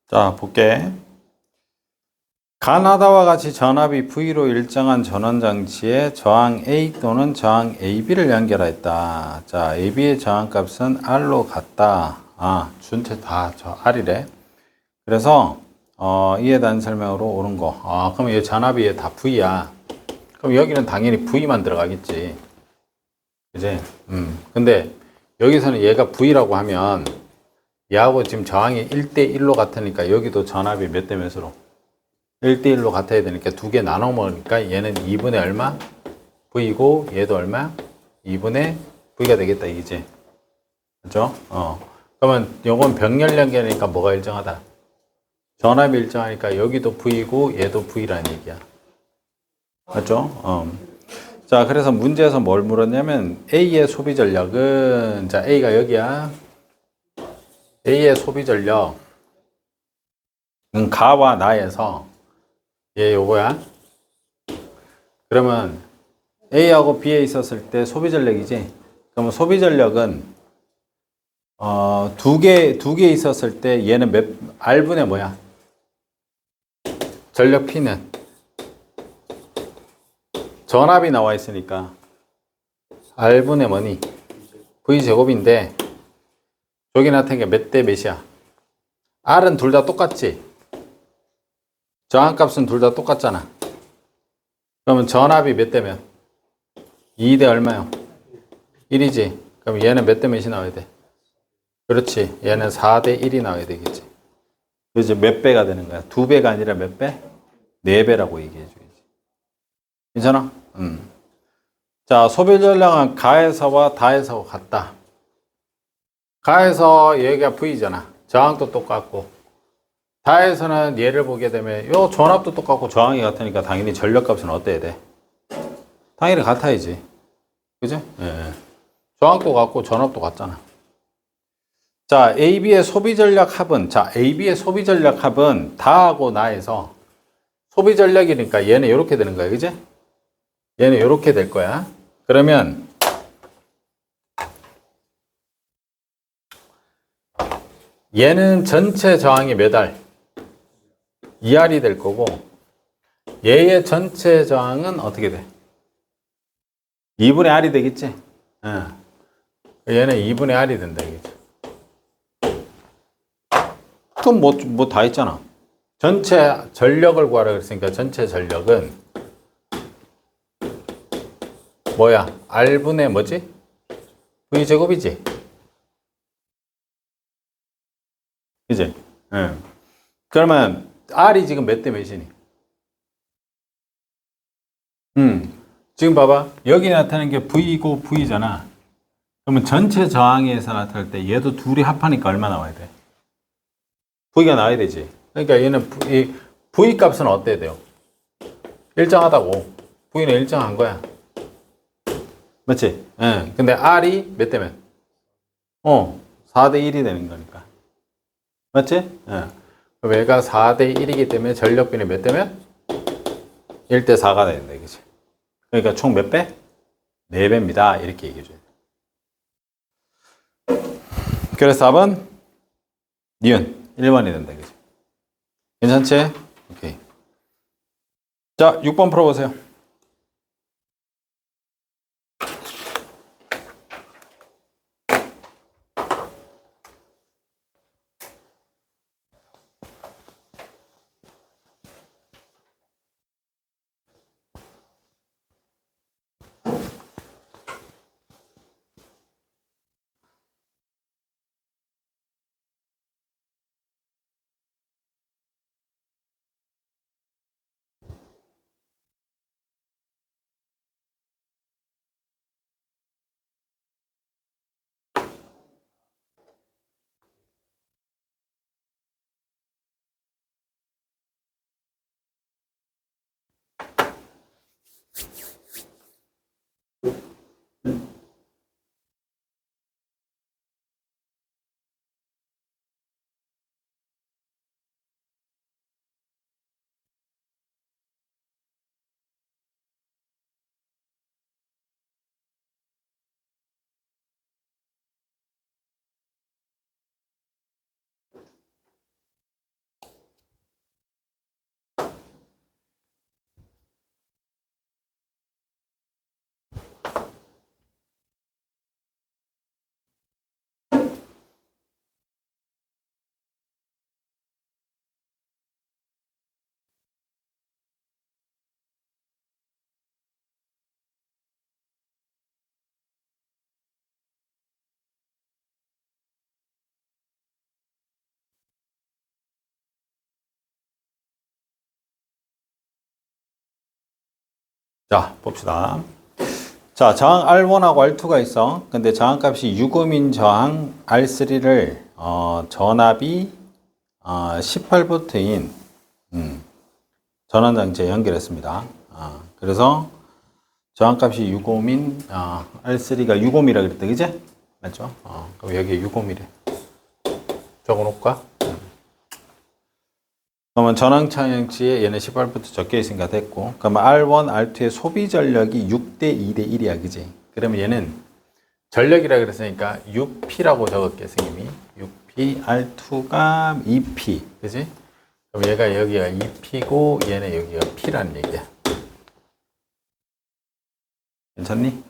자, 볼게. 가나다와 같이 전압이 V로 일정한 전원장치에 저항 A 또는 저항 AB를 연결하였다. 자, AB의 저항값은 R로 같다. 전체 다 저 R이래. 그래서 이에 대한 설명으로 옳은 거. 그럼 이 전압이 다 V야. 그럼 여기는 당연히 V만 들어가겠지. 그지? 근데 여기서는 얘가 V라고 하면 얘하고 지금 저항이 1대1로 같으니까 여기도 전압이 몇 대 몇으로? 1대1로 같아야 되니까 두 개 나눠 먹으니까 얘는 2분의 얼마? V고 얘도 얼마? 2분의 V가 되겠다 이거지. 그죠? 그러면 요건 병렬 연결이니까 뭐가 일정하다? 전압이 일정하니까 여기도 V고 얘도 V라는 얘기야. 맞죠? 자, 그래서 문제에서 뭘 물었냐면 A의 소비 전력은 자, A가 여기야. A의 소비 전력은 가와 나에서 얘 요거야. 그러면 A하고 B에 있었을 때 소비 전력이지. 그러면 소비 전력은 두 개 있었을 때 얘는 R분의 뭐야? 전력 P는 전압이 나와 있으니까 R분의 뭐니? V제곱인데 저기 나타난 게 몇 대 몇이야? R은 둘 다 똑같지? 저항값은 둘 다 똑같잖아. 그러면 전압이 몇 대면? 2대 얼마요? 1이지. 그럼 얘는 몇 대 몇이 나와야 돼? 그렇지. 얘는 4대 1이 나와야 되겠지. 그래서 몇 배가 되는 거야? 2배가 아니라 몇 배? 4배라고 얘기해 줘야지. 괜찮아? 자, 소비 전량은 가에서와 다에서 같다. 가에서 얘가 V잖아. 저항도 똑같고. 다에서는 얘를 보게 되면 요 전압도 똑같고 저항이 같으니까 당연히 전력값은 어때야 돼? 당연히 같아야지. 그죠? 예. 저항도 같고 전압도 같잖아. 자, AB의 소비 전력 합은, 자, AB의 소비 전력 합은 다하고 나에서 소비 전력이니까 얘는 이렇게 되는 거야. 그지? 얘는 이렇게 될 거야. 그러면 얘는 전체 저항이 몇 R? 2R이 될 거고 얘의 전체 저항은 어떻게 돼? 2분의 R이 되겠지? 얘는 2분의 R이 된다. 그럼 뭐 다 했잖아. 전체 전력을 구하라 그랬으니까 전체 전력은 뭐야? R분의 뭐지? V제곱이지? 그지? 그러면 R이 지금 몇 대 몇이니? 지금 봐봐. 여기 나타나는 게 V고 V잖아. 그러면 전체 저항에서 나타날 때 얘도 둘이 합하니까 얼마 나와야 돼? V가 나와야 되지. 그러니까 얘는 V 값은 어때야 돼요? 일정하다고. V는 일정한 거야. 맞지? 근데 R이 몇 대면? 4대 1이 되는 거니까. 맞지? 그럼 얘가 4대 1이기 때문에 전력비는 몇 대면? 1대 4가 된다. 이거지. 그러니까 총 몇 배? 4배입니다. 이렇게 얘기해줘야 돼. 그래서 4번 니은 1번이 된다. 이거지. 괜찮지? 오케이. 자, 6번 풀어보세요. 자, 봅시다. 자, 저항 R1하고 R2가 있어. 근데 저항값이 6ohm인 저항 R3를 전압이 18V인 전원장치에 연결했습니다. 그래서 저항값이 6ohm인 R3가 6ohm이라 그랬다. 그지? 맞죠? 그럼 여기에 6ohm이래. 적어놓을까? 그러면 전원장치에 얘는 18V 적혀 있으니까 됐고, 그러면 R1, R2의 소비 전력이 6대 2대 1이야, 그지? 그러면 얘는 전력이라 그랬으니까 6P라고 적을게, 선생님이. 6P, R2가 2P, 그지? 그럼 얘가 여기가 2P고, 얘는 여기가 P라는 얘기야. 괜찮니?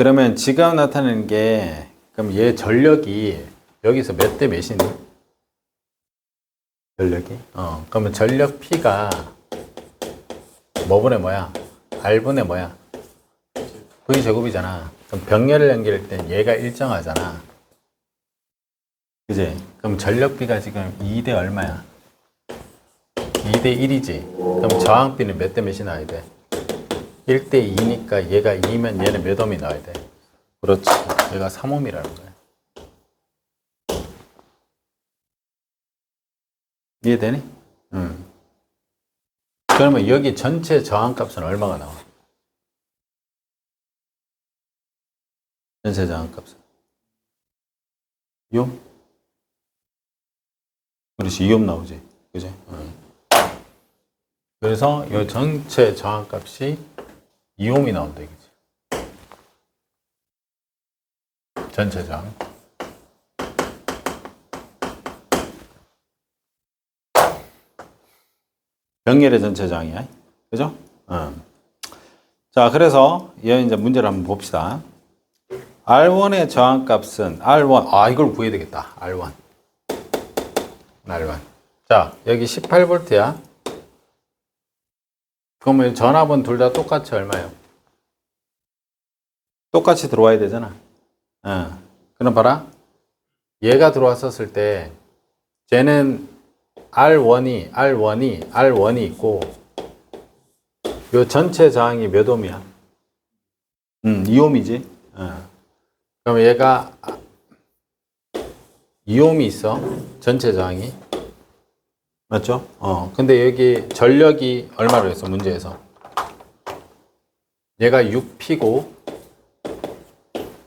그러면 지금 나타내는 게, 그럼 얘 전력이 여기서 몇 대 몇이니? 전력이? 그러면 전력 P가 뭐분의 뭐야? R분의 뭐야? V제곱이잖아. 그럼 병렬을 연결할 땐 얘가 일정하잖아. 그지? 그럼 전력 B가 지금 2대 얼마야? 2대 1이지. 그럼 저항 B는 몇 대 몇이 나와야 돼? 1대 2니까 얘가 2면 얘는 몇 옴이 나와야 돼? 그렇지. 얘가 3옴이라는 거야. 이해되니? 그러면 여기 전체 저항값은 얼마가 나와? 전체 저항값은 2옴? 그렇지, 2옴 나오지. 그지? 그래서 이 전체 저항값이 2옴이 나온다 이거지. 전체 저항. 병렬의 전체 저항이야. 그죠? 자, 그래서 이 이제 문제를 한번 봅시다. R1의 저항값은 R1. 이걸 구해야 되겠다. R1. 자, 여기 18V야. 그러면 전압은 둘 다 똑같이 얼마예요? 똑같이 들어와야 되잖아. 그럼 봐라. 얘가 들어왔었을 때 쟤는 R1이 있고 요 전체 저항이 몇 옴이야? 2옴이지. 그럼 얘가 2옴이 있어. 전체 저항이. 맞죠? 근데 여기 전력이 얼마로 했어? 문제에서. 얘가 6P고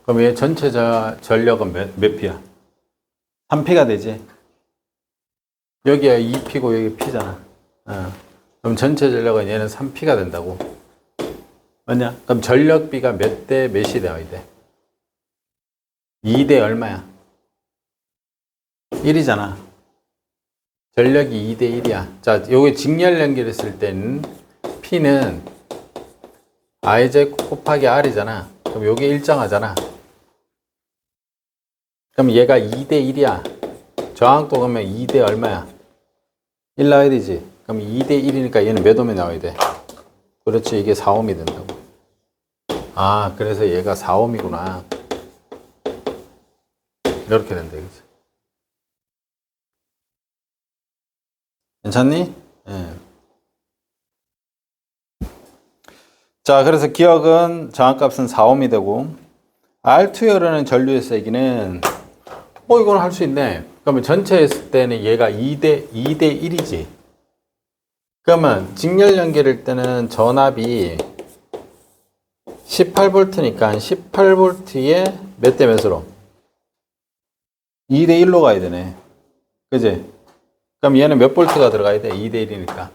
그럼 얘 전체 전력은 몇 P야? 3P가 되지. 여기가 2P고 여기 P잖아. 그럼 전체 전력은 얘는 3P가 된다고. 맞냐? 그럼 전력 B가 몇 대 몇이 되어야 돼? 2대 얼마야? 1이잖아. 전력이 2대 1이야. 자, 요게 직렬 연결했을 때는 P는 IJ 곱하기 R이잖아. 그럼 요게 일정하잖아. 그럼 얘가 2대 1이야. 저항도 그러면 2대 얼마야? 1 나와야 되지. 그럼 2대 1이니까 얘는 몇 옴이 나와야 돼? 그렇지. 이게 4옴이 된다고. 그래서 얘가 4옴이구나. 이렇게 된다. 이거지. 괜찮니? 예. 자, 그래서 기억은 저항값은 4옴이 되고 R2에 흐르는 전류의 세기는 이건 할 수 있네. 그러면 전체 했을 때는 얘가 2대 1이지. 그러면 직렬 연결일 때는 전압이 18V니까 18V에 몇 대 몇으로? 2대 1로 가야 되네. 그지? 그럼 얘는 몇 볼트가 들어가야 돼? 2대 1이니까.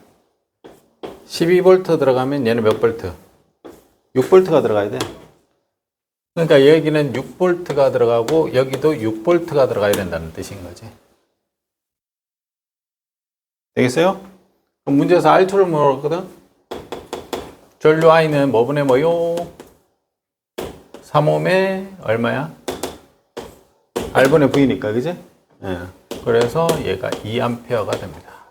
12V 들어가면 얘는 몇 볼트? 6V가 들어가야 돼. 그러니까 여기는 6V가 들어가고 여기도 6V가 들어가야 된다는 뜻인 거지. 되겠어요? 그럼 문제에서 R2를 물었거든? 전류 I는 뭐분의 뭐요? 3옴에 얼마야? R분의 V니까, 그지? 예. 그래서 얘가 2A가 됩니다.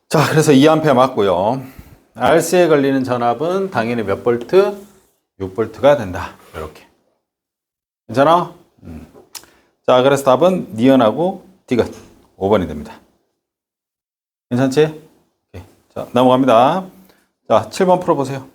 자, 그래서 2A 맞고요. RC에 걸리는 전압은 당연히 몇 볼트? 6V가 된다. 이렇게. 괜찮아? 자, 그래서 답은 니은하고 디귿 5번이 됩니다. 괜찮지? 오케이. 자, 넘어갑니다. 자, 7번 풀어보세요.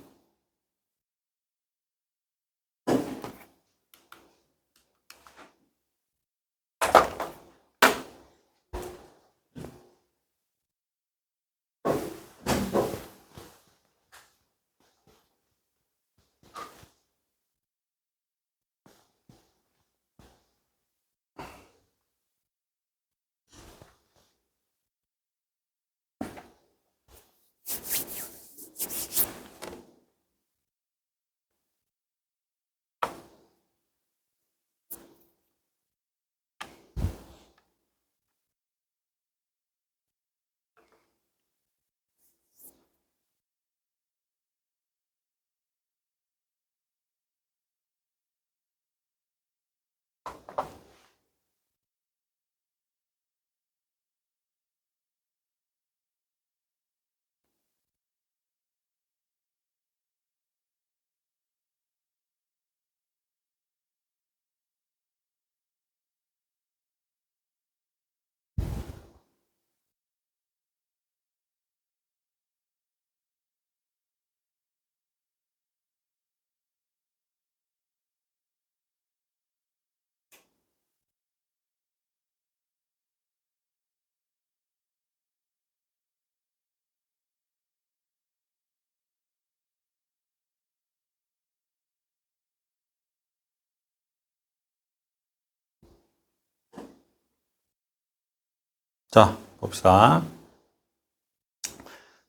자, 봅시다.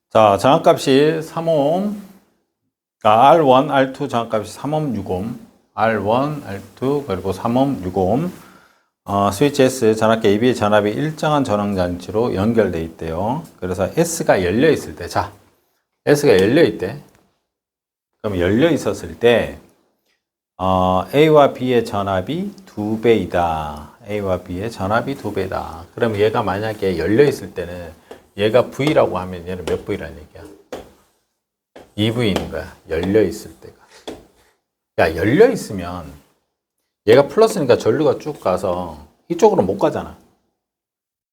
자, 저항값이 3옴, R1, R2 저항값이 3옴, 6옴, R1, R2, 그리고 3옴, 6옴. 스위치 S 전압계 AB 전압이 일정한 전원장치로 연결되어 있대요. 그래서 S가 열려 있을 때, 자, S가 열려 있대. 그럼 열려 있었을 때, A와 B의 전압이 2배이다. A와 B의 전압이 2배다. 그럼 얘가 만약에 열려 있을 때는 얘가 V라고 하면 얘는 몇 V라는 얘기야? 2V인 거야. 열려 있을 때가. 야, 열려 있으면 얘가 플러스니까 전류가 쭉 가서 이쪽으로 못 가잖아.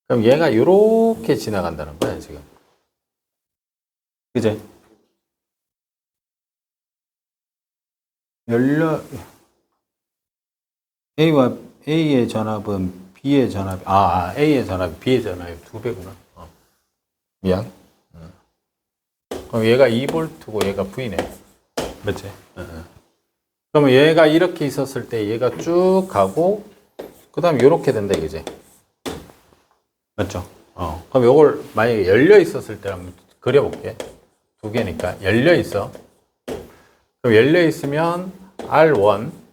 그럼 얘가 이렇게 지나간다는 거야, 지금. 그지? A의 전압은 B의 전압, A의 전압이 B의 전압이 2배구나. 미안. 그럼 얘가 2V고 얘가 V네. 맞지? 그러면 얘가 이렇게 있었을 때 얘가 쭉 가고, 그 다음에 이렇게 된다, 이거지? 맞죠? 그럼 이걸 만약에 열려 있었을 때 한번 그려볼게. 두 개니까. 열려 있어. 그럼 열려 있으면 R1,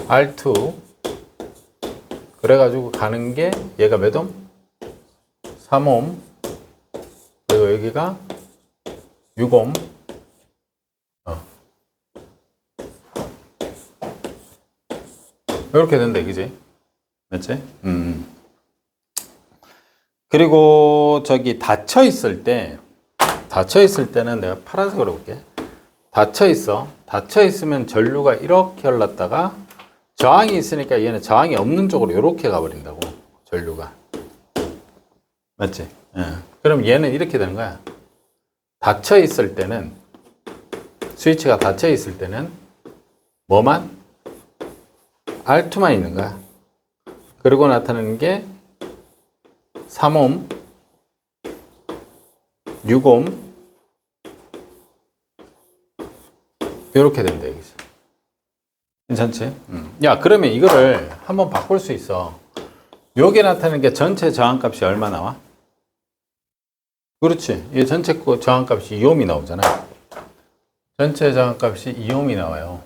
R2, 그래가지고 가는 게 얘가 몇 옴? 3옴. 그리고 여기가 6옴. 이렇게 된다, 그지? 맞지? 그리고 저기 닫혀 있을 때는 내가 파란색으로 볼게. 닫혀 있어. 닫혀 있으면 전류가 이렇게 흘렀다가 저항이 있으니까 얘는 저항이 없는 쪽으로 이렇게 가버린다고. 전류가. 맞지? 그럼 얘는 이렇게 되는 거야. 닫혀 있을 때는, 스위치가 닫혀 있을 때는 뭐만? R2만 있는 거야. 그리고 나타나는 게 3옴, 6옴, 이렇게 된다, 여기서. 괜찮지? 야, 그러면 이거를 한번 바꿀 수 있어. 여기에 나타나는 게 전체 저항값이 얼마 나와? 그렇지. 이 전체 저항값이 2옴이 나오잖아. 전체 저항값이 2옴이 나와요.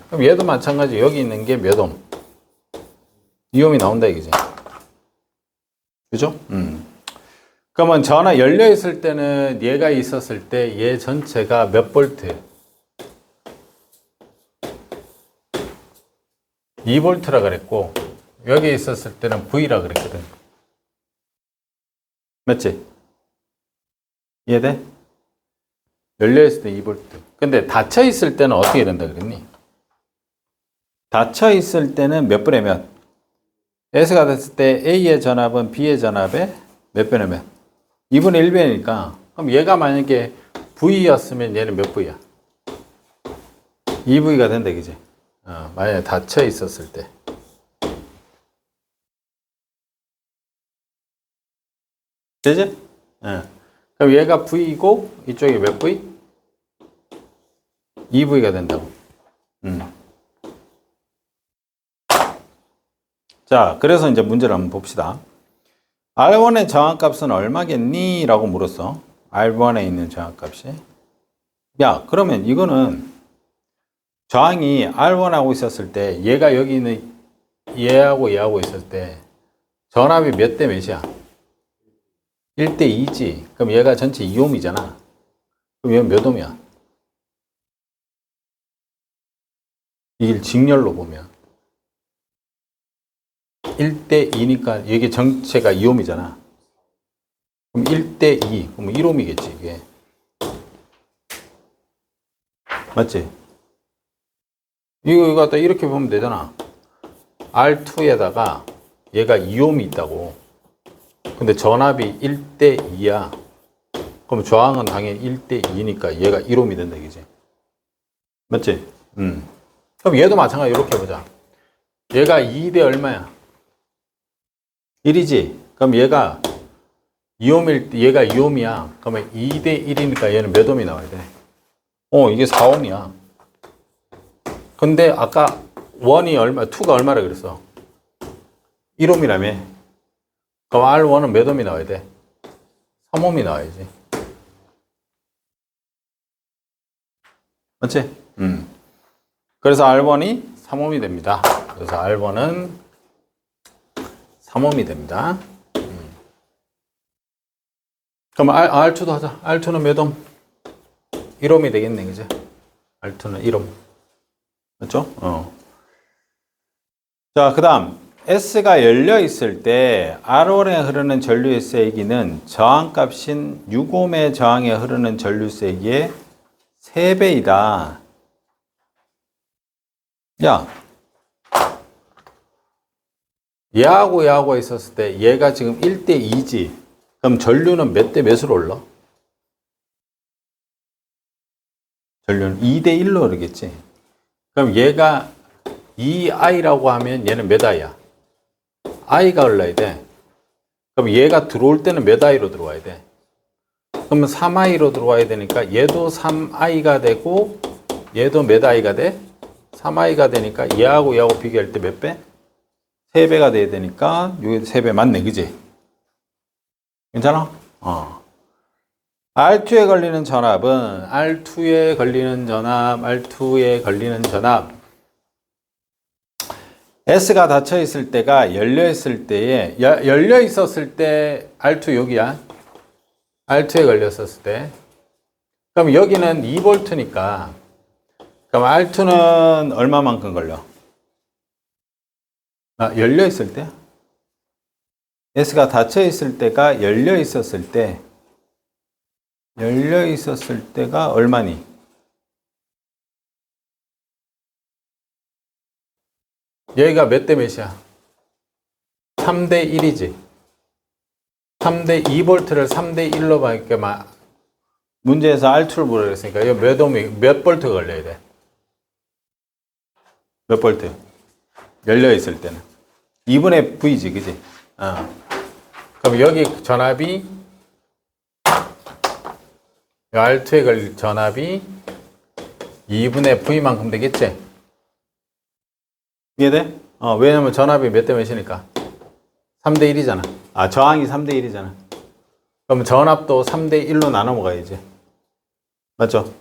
그럼 얘도 마찬가지. 여기 있는 게 몇 옴? 2옴이 나온다, 이거지. 그죠? 그러면 전화 열려 있을 때는 얘가 있었을 때 얘 전체가 몇 볼트? 2볼트라 그랬고, 여기 있었을 때는 V라 그랬거든. 맞지? 이해돼? 열려 있을 때 2볼트. 근데 닫혀 있을 때는 어떻게 된다 그랬니? 닫혀 있을 때는 몇 분의 몇? S가 됐을 때 A의 전압은 B의 전압에 몇 분의 몇? 2분의 1배니까. 그럼 얘가 만약에 V였으면 얘는 몇 V야? 2V가 된다, 그지? 만약에 닫혀 있었을 때. 되지? 그럼 얘가 V이고, 이쪽이 몇 V? 2V가 된다고. 자, 그래서 이제 문제를 한번 봅시다. R1의 저항값은 얼마겠니? 라고 물었어. R1에 있는 저항값이. 야, 그러면 이거는 저항이 R1하고 있었을 때, 얘가 여기 있는 얘하고 있었을 때, 전압이 몇 대 몇이야? 1대 2지. 그럼 얘가 전체 2옴이잖아. 그럼 얘는 몇 옴이야? 이걸 직렬로 보면 1대 2니까 여기 전체가 2옴이잖아. 그럼 1대 2. 그럼 1옴이겠지, 이게. 맞지? 이거 갖다 이렇게 보면 되잖아. R2에다가 얘가 2옴이 있다고. 근데 전압이 1대 2야. 그럼 저항은 당연히 1대 2니까 얘가 1옴이 된다, 이거지. 맞지? 그럼 얘도 마찬가지로 이렇게 보자. 얘가 2대 얼마야? 1이지? 그럼 얘가 2옴이야. 그러면 2대 1이니까 얘는 몇 옴이 나와야 돼? 이게 4옴이야. 근데 아까 2가 얼마라 그랬어? 1옴이라며. 그럼 R1은 몇 옴이 나와야 돼? 3옴이 나와야지. 맞지? 그래서 R1이 3옴이 됩니다. 그래서 R1은 3옴이 됩니다. 그럼 R2도 하자. R2는 몇 옴? 1옴이 되겠네, 그죠? R2는 1옴. 맞죠? 자, 그 다음. S가 열려 있을 때 R1에 흐르는 전류의 세기는 저항값인 6옴의 저항에 흐르는 전류 세기의 3배이다. 야, 얘하고 있었을 때 얘가 지금 1대 2지. 그럼 전류는 몇 대 몇으로 올라? 전류는 2대 1로 오르겠지. 그럼 얘가 2i라고 하면 얘는 몇 i야? i가 흘러야 돼. 그럼 얘가 들어올 때는 몇 i로 들어와야 돼? 그러면 3i로 들어와야 되니까 얘도 3i가 되고 얘도 몇 i가 돼? 3i가 되니까 얘하고 비교할 때 몇 배? 3배가 돼야 되니까 이게 3배 맞네, 그지? 괜찮아? R2에 걸리는 전압은 R2에 걸리는 전압 S가 닫혀 있을 때가 열려 있을 때에 열려 있었을 때 R2 여기야. R2에 걸렸었을 때. 그럼 여기는 2V니까 그럼 R2는 얼마만큼 걸려? 열려 있을 때? S가 닫혀 있을 때가 열려 있었을 때가 얼마니? 여기가 몇 대 몇이야? 3대 1이지. 3대 2V를 3대 1로 밖에 문제에서 R2를 보라 그랬으니까 이거 몇 옴이 몇 볼트 걸려야 돼? 몇 볼트? 열려 있을 때는 2분의 V지, 그지? 그럼 여기 전압이 R2에 걸릴 전압이 2분의 V만큼 되겠지? 이해돼? 왜냐면 전압이 몇 대 몇이니까 3대 1이잖아. 저항이 3대 1이잖아. 그럼 전압도 3대 1로 나눠 먹어야지. 맞죠?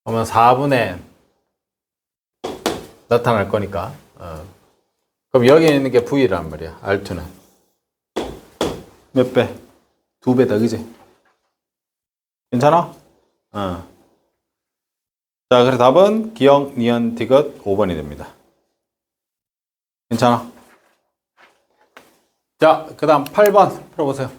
그러면 4분의 나타날 거니까. 그럼 여기 있는 게 V란 말이야. R2는. 몇 배? 2배다, 그지? 괜찮아? 자, 그래서 답은 기억, 니은, 디귿 5번이 됩니다. 괜찮아? 자, 그 다음 8번 풀어보세요.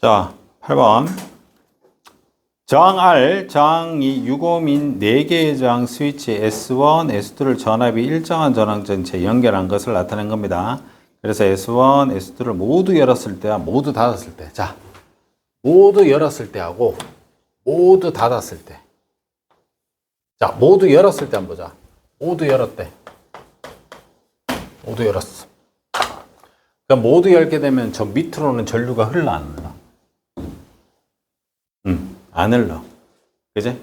자, 8번. 저항 R, 저항이 6옴인 4개의 저항 스위치 S1, S2를 전압이 일정한 전압 전체에 연결한 것을 나타낸 겁니다. 그래서 S1, S2를 모두 열었을 때와 모두 닫았을 때. 자, 모두 열었을 때하고 모두 닫았을 때. 자, 모두 열었을 때 한번 보자. 모두 열었대. 모두 열었어. 그럼 모두 열게 되면 저 밑으로는 전류가 흘러 안 흘러? 안 흘러. 그지?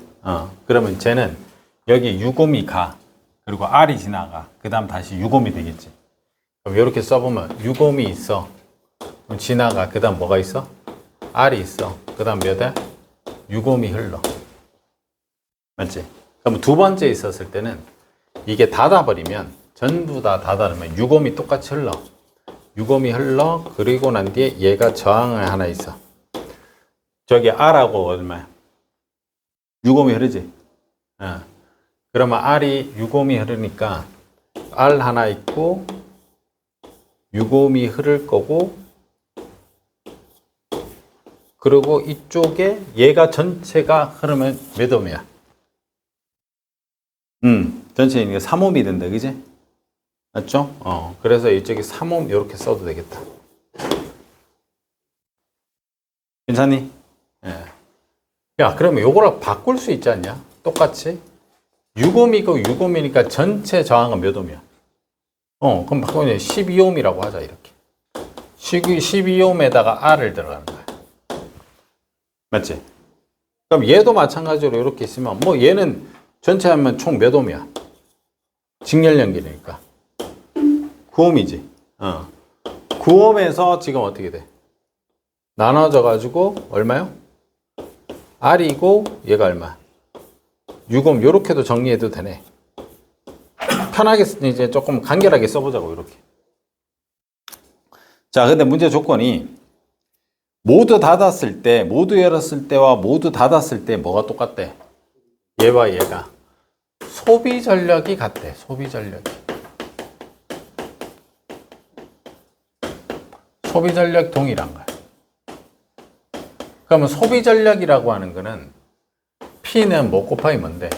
그러면 쟤는 여기 6옴이 가. 그리고 R이 지나가. 그 다음 다시 6옴이 되겠지. 그럼 이렇게 써보면 6옴이 있어. 그럼 지나가. 그 다음 뭐가 있어? R이 있어. 그 다음 몇 에? 6옴이 흘러. 맞지? 그럼 두 번째 있었을 때는 이게 닫아버리면 전부 다 닫아놓으면 6옴이 똑같이 흘러. 6옴이 흘러. 그리고 난 뒤에 얘가 저항이 하나 있어. 저기 R하고 얼마야? 6옴이 흐르지? 그러면 R이 6옴이 흐르니까 R 하나 있고 6옴이 흐를 거고, 그리고 이쪽에 얘가 전체가 흐르면 몇 옴이야? 전체니까 3옴이 된다, 그지? 맞죠? 그래서 이쪽에 3옴 이렇게 써도 되겠다. 괜찮니? 예. 야, 그러면 요거를 바꿀 수 있지 않냐? 똑같이 6옴이고 6옴이니까 전체 저항은 몇 옴이야? 그럼 바꾸면 12옴이라고 하자, 이렇게. 12옴에다가 R을 들어가는 거야. 맞지? 그럼 얘도 마찬가지로 이렇게 있으면, 뭐 얘는 전체 하면 총 몇 옴이야? 직렬 연결이니까 9옴이지. 9옴에서 지금 어떻게 돼? 나눠져 가지고 얼마요? R이고 얘가 얼마? 6옴. 요렇게도 정리해도 되네. 편하게 이제 조금 간결하게 써보자고, 이렇게. 자, 근데 문제 조건이 모두 닫았을 때, 모두 열었을 때와 모두 닫았을 때 뭐가 똑같대? 얘와 얘가 소비 전력이 같대. 소비 전력이. 소비 전력 동일한 거야. 그러면 소비 전력이라고 하는 거는 P는 뭐 곱하기 뭔데?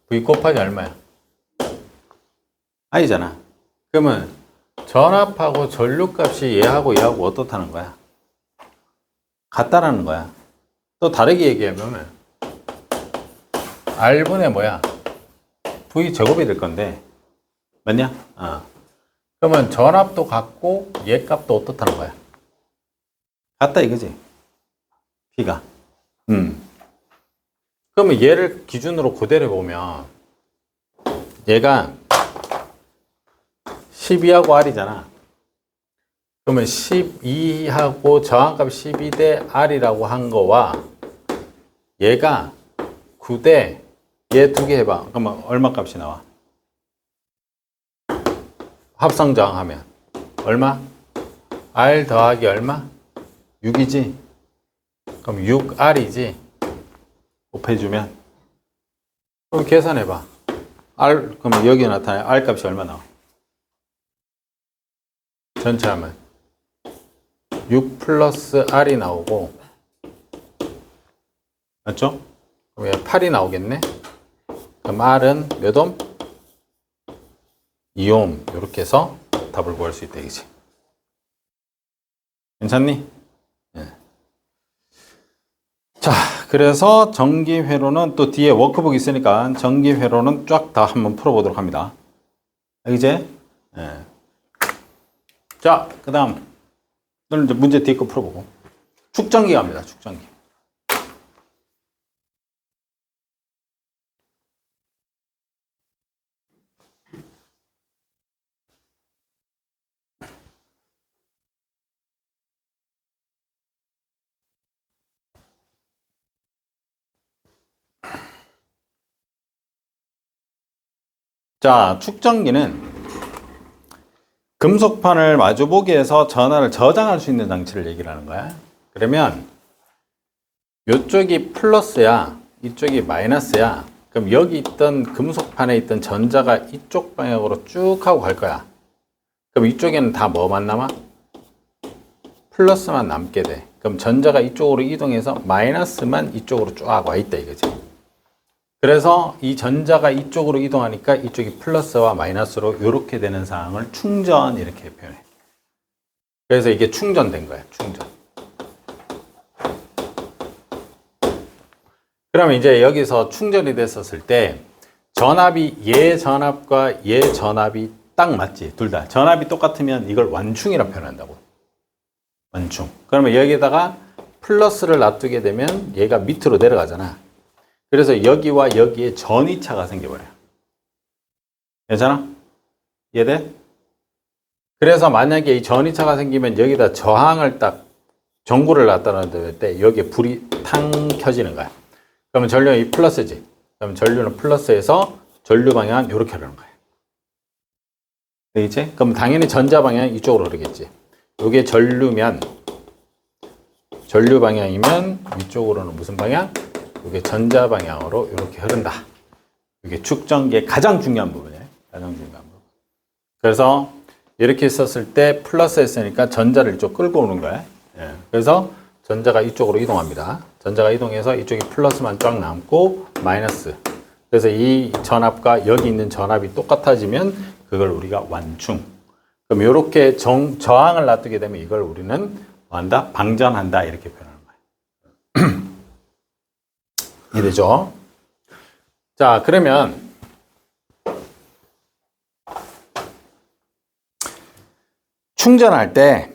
V 곱하기 얼마야? I잖아. 그러면 전압하고 전류값이 얘하고 얘하고 어떻다는 거야? 같다라는 거야. 또 다르게 얘기하면 R분의 뭐야? V 제곱이 될 건데, 맞냐? 그러면 전압도 같고 얘 값도 어떻다는 거야? 같다 이거지? P가. 그러면 얘를 기준으로 그대로 보면 얘가 12하고 R이잖아. 그러면 12하고 저항값 12대 R이라고 한 거와 얘가 9대 얘 두 개 해봐. 그러면 얼마 값이 나와? 합성 저항하면 얼마? R 더하기 얼마? 6이지? 그럼 6R이지? 곱해주면 그럼 계산해봐. R, 그러면 여기 나타나요. R 값이 얼마 나와? 전체 하면 6 플러스 R이 나오고, 맞죠? 그럼 8이 나오겠네? 그럼 R은 몇 옴? 2옴. 이렇게 해서 답을 구할 수 있다, 이거지. 괜찮니? 네. 자, 그래서 전기회로는 또 뒤에 워크북 있으니까 전기회로는 쫙 다 한번 풀어보도록 합니다. 이제 네. 자, 그 다음 너는 이제 문제 뒤에 거 풀어보고 축전기 갑니다. 축전기. 자, 축전기는 금속판을 마주보게 해서 전하를 저장할 수 있는 장치를 얘기를 하는 거야. 그러면 이쪽이 플러스야, 이쪽이 마이너스야. 그럼 여기 있던 금속판에 있던 전자가 이쪽 방향으로 쭉 하고 갈 거야. 그럼 이쪽에는 다 뭐만 남아? 플러스만 남게 돼. 그럼 전자가 이쪽으로 이동해서 마이너스만 이쪽으로 쫙 와 있다 이거지. 그래서 이 전자가 이쪽으로 이동하니까 이쪽이 플러스와 마이너스로 이렇게 되는 상황을 충전 이렇게 표현해. 그래서 이게 충전된 거야. 충전. 그러면 이제 여기서 충전이 됐었을 때 전압이 얘 전압과 얘 전압이 딱 맞지. 둘 다. 전압이 똑같으면 이걸 완충이라 표현한다고. 완충. 그러면 여기에다가 플러스를 놔두게 되면 얘가 밑으로 내려가잖아. 그래서 여기와 여기에 전위차가 생겨버려요. 괜찮아? 이해돼? 그래서 만약에 이 전위차가 생기면 여기다 저항을 딱 전구를 놨다 놨을 때 여기에 불이 탕 켜지는 거야. 그러면 전력이 플러스지. 그럼 전류는 플러스에서 전류 방향은 이렇게 흐르는 거예요. 되겠지? 그럼 당연히 전자 방향은 이쪽으로 흐르겠지. 이게 전류면, 전류 방향이면 위쪽으로는 무슨 방향? 이게 전자 방향으로 이렇게 흐른다. 이게 축전기의 가장 중요한 부분이에요. 가장 중요한 부분. 그래서 이렇게 있었을 때 플러스 했으니까 전자를 이쪽 끌고 오는 거예요. 예. 그래서 전자가 이쪽으로 이동합니다. 전자가 이동해서 이쪽이 플러스만 쫙 남고 마이너스. 그래서 이 전압과 여기 있는 전압이 똑같아지면 그걸 우리가 완충. 그럼 이렇게 저항을 놔두게 되면 이걸 우리는 뭐한다? 방전한다. 이렇게 표현하는 거예요. 이해되죠? 자, 그러면 충전할 때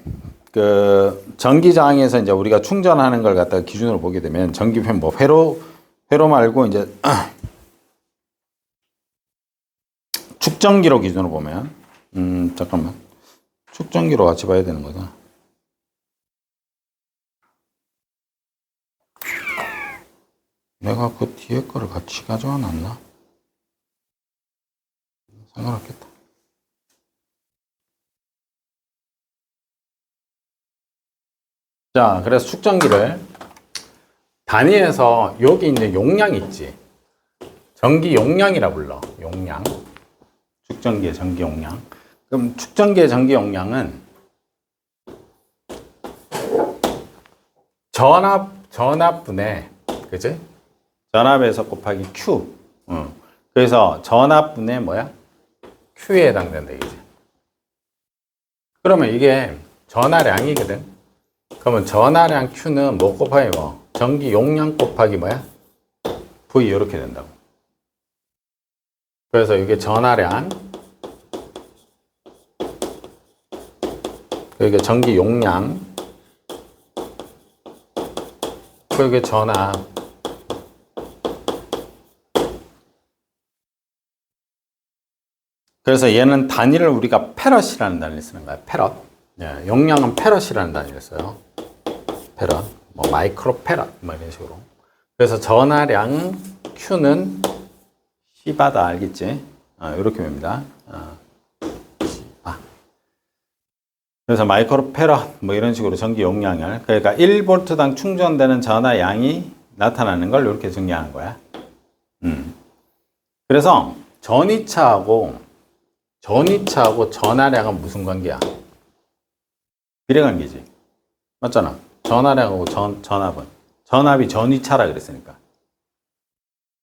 그 전기 저항에서 이제 우리가 충전하는 걸 갖다가 기준으로 보게 되면 전기편 뭐 회로 말고 이제 축전기로 기준으로 보면 잠깐만 축전기로 같이 봐야 되는 거다. 내가 그 뒤에 거를 같이 가져와 놨나? 상관없겠다. 자, 그래서 축전기를 단위에서 여기 있는 용량 있지. 전기 용량이라 불러. 용량. 축전기의 전기 용량. 그럼 축전기의 전기 용량은 전압분의, 그지? 전압에서 곱하기 Q. 그래서 전압분의 뭐야? Q에 해당된다, 이제. 그러면 이게 전하량이거든. 그러면 전하량 Q는 뭐 곱하기 뭐? 전기 용량 곱하기 뭐야? V 이렇게 된다고. 그래서 이게 전하량, 이게 전기 용량, 이게 전압. 그래서 얘는 단위를 우리가 페럿이라는 단위를 쓰는 거야. 페럿. 예, 용량은 페럿이라는 단위를 써요. 페럿. 뭐 마이크로 페럿. 뭐 이런 식으로. 그래서 전하량 Q는 C바다 알겠지? 이렇게 됩니다. 그래서 마이크로 페럿 뭐 이런 식으로 전기 용량을, 그러니까 1V당 충전되는 전하량이 나타나는 걸 이렇게 정리하는 거야. 그래서 전이차하고 전하량은 무슨 관계야? 비례관계지. 맞잖아. 전하량하고 전압이 전이차라 그랬으니까.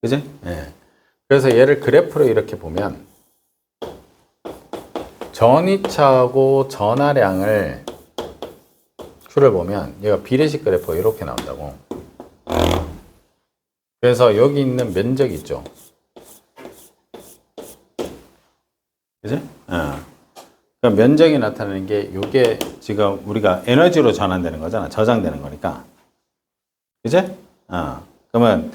그지? 예. 그래서 얘를 그래프로 이렇게 보면 전이차하고 전하량을 Q를 보면 얘가 비례식 그래프가 이렇게 나온다고. 그래서 여기 있는 면적 있죠. 그지? 그 면적이 나타나는 게 이게 지금 우리가 에너지로 전환되는 거잖아. 저장되는 거니까. 그지? 그러면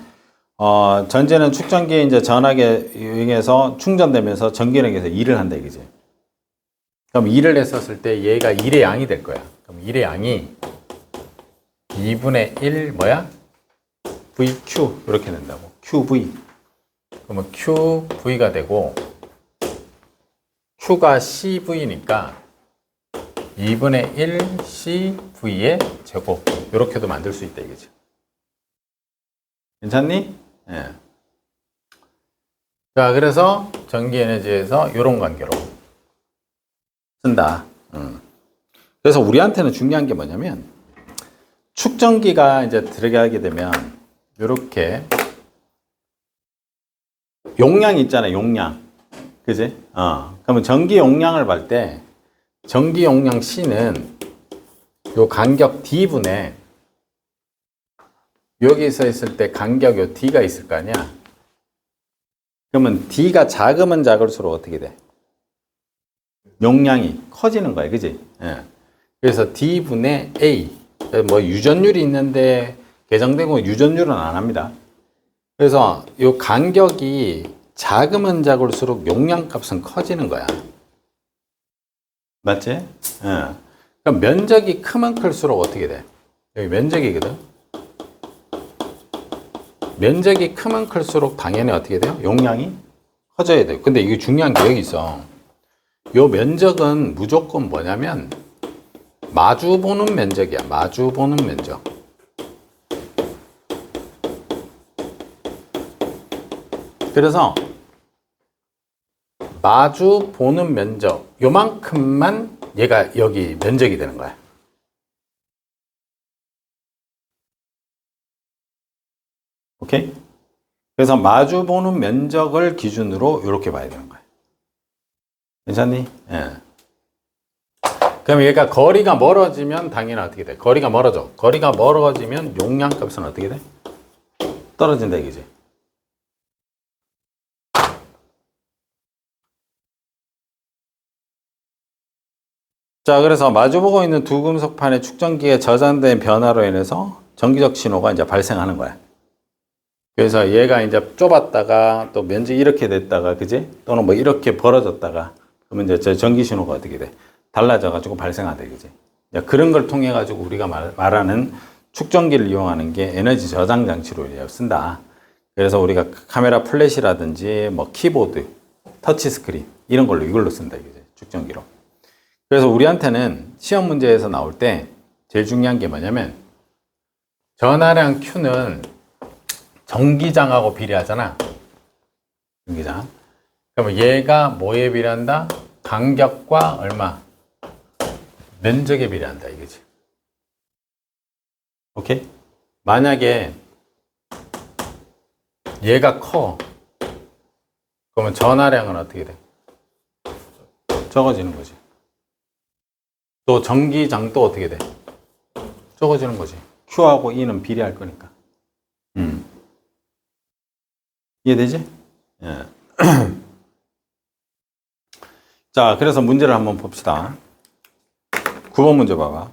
전제는 축전기에 이제 전하게 이용해서 충전되면서 전기력에서 일을 한다 이거지. 그럼 일을 했었을 때 얘가 일의 양이 될 거야. 그럼 일의 양이 2분의 1 뭐야? VQ 이렇게 된다고. QV. 그러면 QV가 되고 Q가 CV니까 2분의 1 CV의 제곱 이렇게도 만들 수 있다 이거지. 괜찮니? 예. 자, 그래서 전기 에너지에서 이런 관계로 쓴다. 그래서 우리한테는 중요한 게 뭐냐면 축전기가 이제 들어가게 되면 이렇게 용량 있잖아요. 용량. 그지? 그러면 전기 용량을 볼 때 전기 용량 C는 요 간격 D분의 여기서 있을 때 간격 요 D가 있을 거 아니야? 그러면 D가 작으면 작을수록 어떻게 돼? 용량이 커지는 거야. 그지? 예. 그래서 D분의 A. 뭐 유전율이 있는데 개정되고 유전율은 안 합니다. 그래서 요 간격이 작으면 작을수록 용량 값은 커지는 거야. 맞지? 예. 그럼 면적이 크면 클수록 어떻게 돼? 여기 면적이거든? 면적이 크면 클수록 당연히 어떻게 돼요? 용량이 커져야 돼요. 근데 이게 중요한 게 여기 있어. 요 면적은 무조건 뭐냐면 마주 보는 면적이야. 마주 보는 면적. 그래서 마주 보는 면적 요만큼만 얘가 여기 면적이 되는 거야. 오케이? 그래서 마주 보는 면적을 기준으로 이렇게 봐야 되는 거야. 괜찮니? 예. 그럼 얘가 거리가 멀어지면 당연히 어떻게 돼? 거리가 멀어져. 거리가 멀어지면 용량 값은 어떻게 돼? 떨어진다 이거지. 자, 그래서 마주보고 있는 두 금속판의 축전기에 저장된 변화로 인해서 전기적 신호가 이제 발생하는 거야. 그래서 얘가 이제 좁았다가 또 면적이 이렇게 됐다가, 그지? 또는 뭐 이렇게 벌어졌다가, 그러면 이제 저 전기 신호가 어떻게 돼? 달라져가지고 발생하다, 그지? 그런 걸 통해가지고 우리가 말하는 축전기를 이용하는 게 에너지 저장 장치로 쓴다. 그래서 우리가 카메라 플래시라든지 뭐 키보드, 터치 스크린 이런 걸로 이걸로 쓴다, 이거지? 축전기로. 그래서 우리한테는 시험 문제에서 나올 때 제일 중요한 게 뭐냐면 전하량 Q는 전기장하고 비례하잖아. 전기장. 그러면 얘가 뭐에 비례한다? 간격과 얼마? 면적에 비례한다 이거지. 오케이? 만약에 얘가 커. 그러면 전하량은 어떻게 돼? 적어지는 거지. 또 전기장도 어떻게 돼? 적어지는 거지. Q하고 E는 비례할 거니까. 이해되지? 예. 자, 그래서 문제를 한번 봅시다. 9번 문제 봐봐.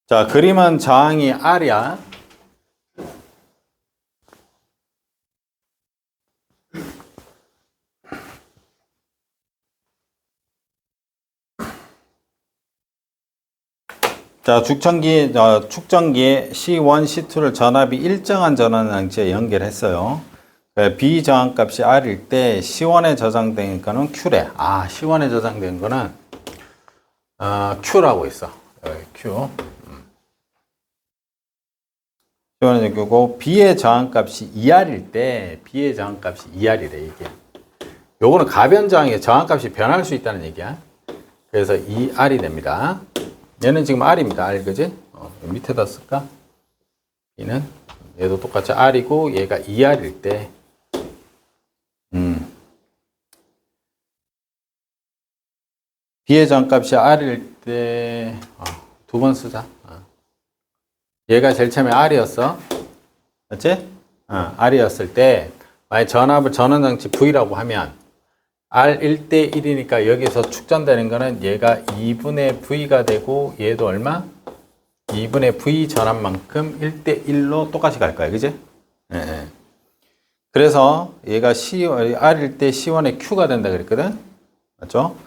자, 그림은 저항이 R이야. 자, 축전기에 C1, C2를 전압이 일정한 전원 장치에 연결했어요. 비저항값이 R일 때 C1에 저장된 거는 Q래. 아, C1에 저장된 거는 Q라고 있어. Q. C1에 Q고 B의 저항값이 2R일 때 B의 저항값이 2R이래 이게. 요거는 가변 저항에 저항값이 변할 수 있다는 얘기야. 그래서 2R이 됩니다. 얘는 지금 R입니다. R, 그지? 밑에다 쓸까? B는 얘도 똑같이 R이고 얘가 2R일 때 B의 저항값이 R일 때 두 번 쓰자. 얘가 제일 처음에 R이었어. 맞지? R이었을 때 만약 전압을 전원장치 V라고 하면 R 1대 1이니까 여기서 축전되는 거는 얘가 2분의 V가 되고 얘도 얼마? 2분의 V 전압만큼 1대 1로 똑같이 갈 거야. 그지? 예. 그래서 얘가 R일 때 C1의 Q가 된다 그랬거든? 맞죠?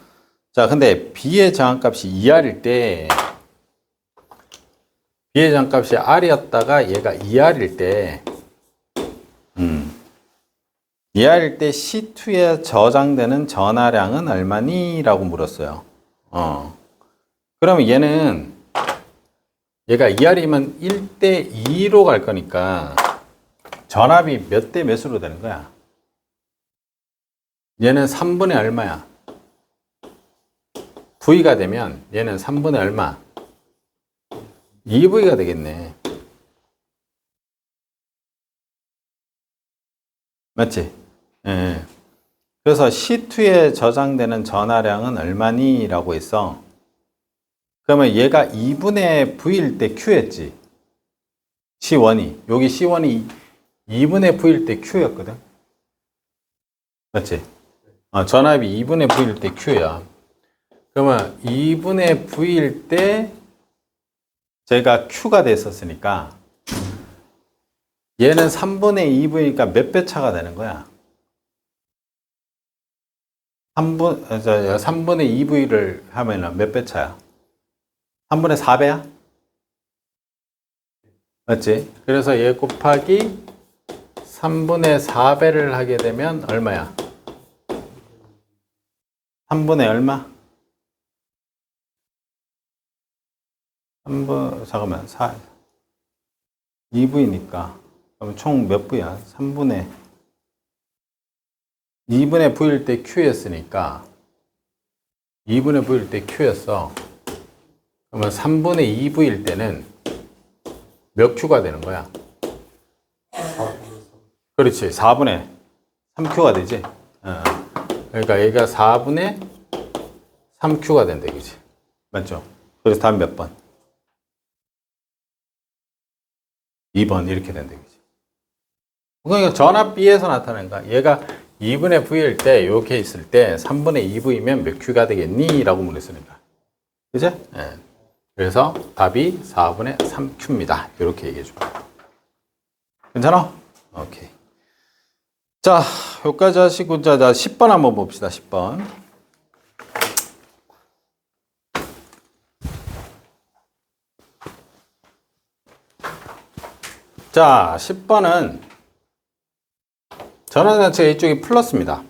자, 근데 B의 저항값이 2R일 때 B의 저항값이 R이었다가 얘가 2R일 때 2R일 때 C2에 저장되는 전하량은 얼마니? 라고 물었어요. 그러면 얘가 2R이면 1대 2로 갈 거니까 전압이 몇 대 몇으로 되는 거야? 얘는 3분의 얼마야? V가 되면 얘는 3분의 얼마? 2V가 되겠네. 맞지? 예. 그래서 C2에 저장되는 전하량은 얼마니? 라고 했어. 그러면 얘가 2분의 V일 때 Q였지. C1이. 여기 C1이 2분의 V일 때 Q였거든. 맞지? 전압이 2분의 V일 때 Q야. 그러면 2분의 V일 때 제가 Q가 됐었으니까 얘는 3분의 2V니까 몇 배 차가 되는 거야? 3분의 2V를 하면 몇 배 차야? 3분의 4배야? 맞지? 그래서 얘 곱하기 3분의 4배를 하게 되면 얼마야? 3분의 얼마? 3분, 잠깐만, 2V니까. 그럼 총 몇 V야? 2분의 V일 때 Q였으니까 2분의 V일 때 Q였어. 그러면 3분의 2V일 때는 몇 Q가 되는 거야? 그렇지. 4분의 3Q가 되지. 그러니까 얘가 4분의 3Q가 된다, 그지? 맞죠? 그래서 답 몇 번? 2번 이렇게 된다, 그지? 그러니까 전압 B에서 나타나는 거야. 얘가 2분의 V일 때, 이렇게 있을 때 3분의 2V면 몇 Q가 되겠니? 라고 물었으니까. 그죠? 네. 그래서 답이 4분의 3Q입니다. 이렇게 얘기해 줘. 괜찮아? 오케이. 자, 여기까지 하시고, 자, 10번 한번 봅시다. 10번. 자, 10번은 전환자체가 이쪽이 플러스입니다.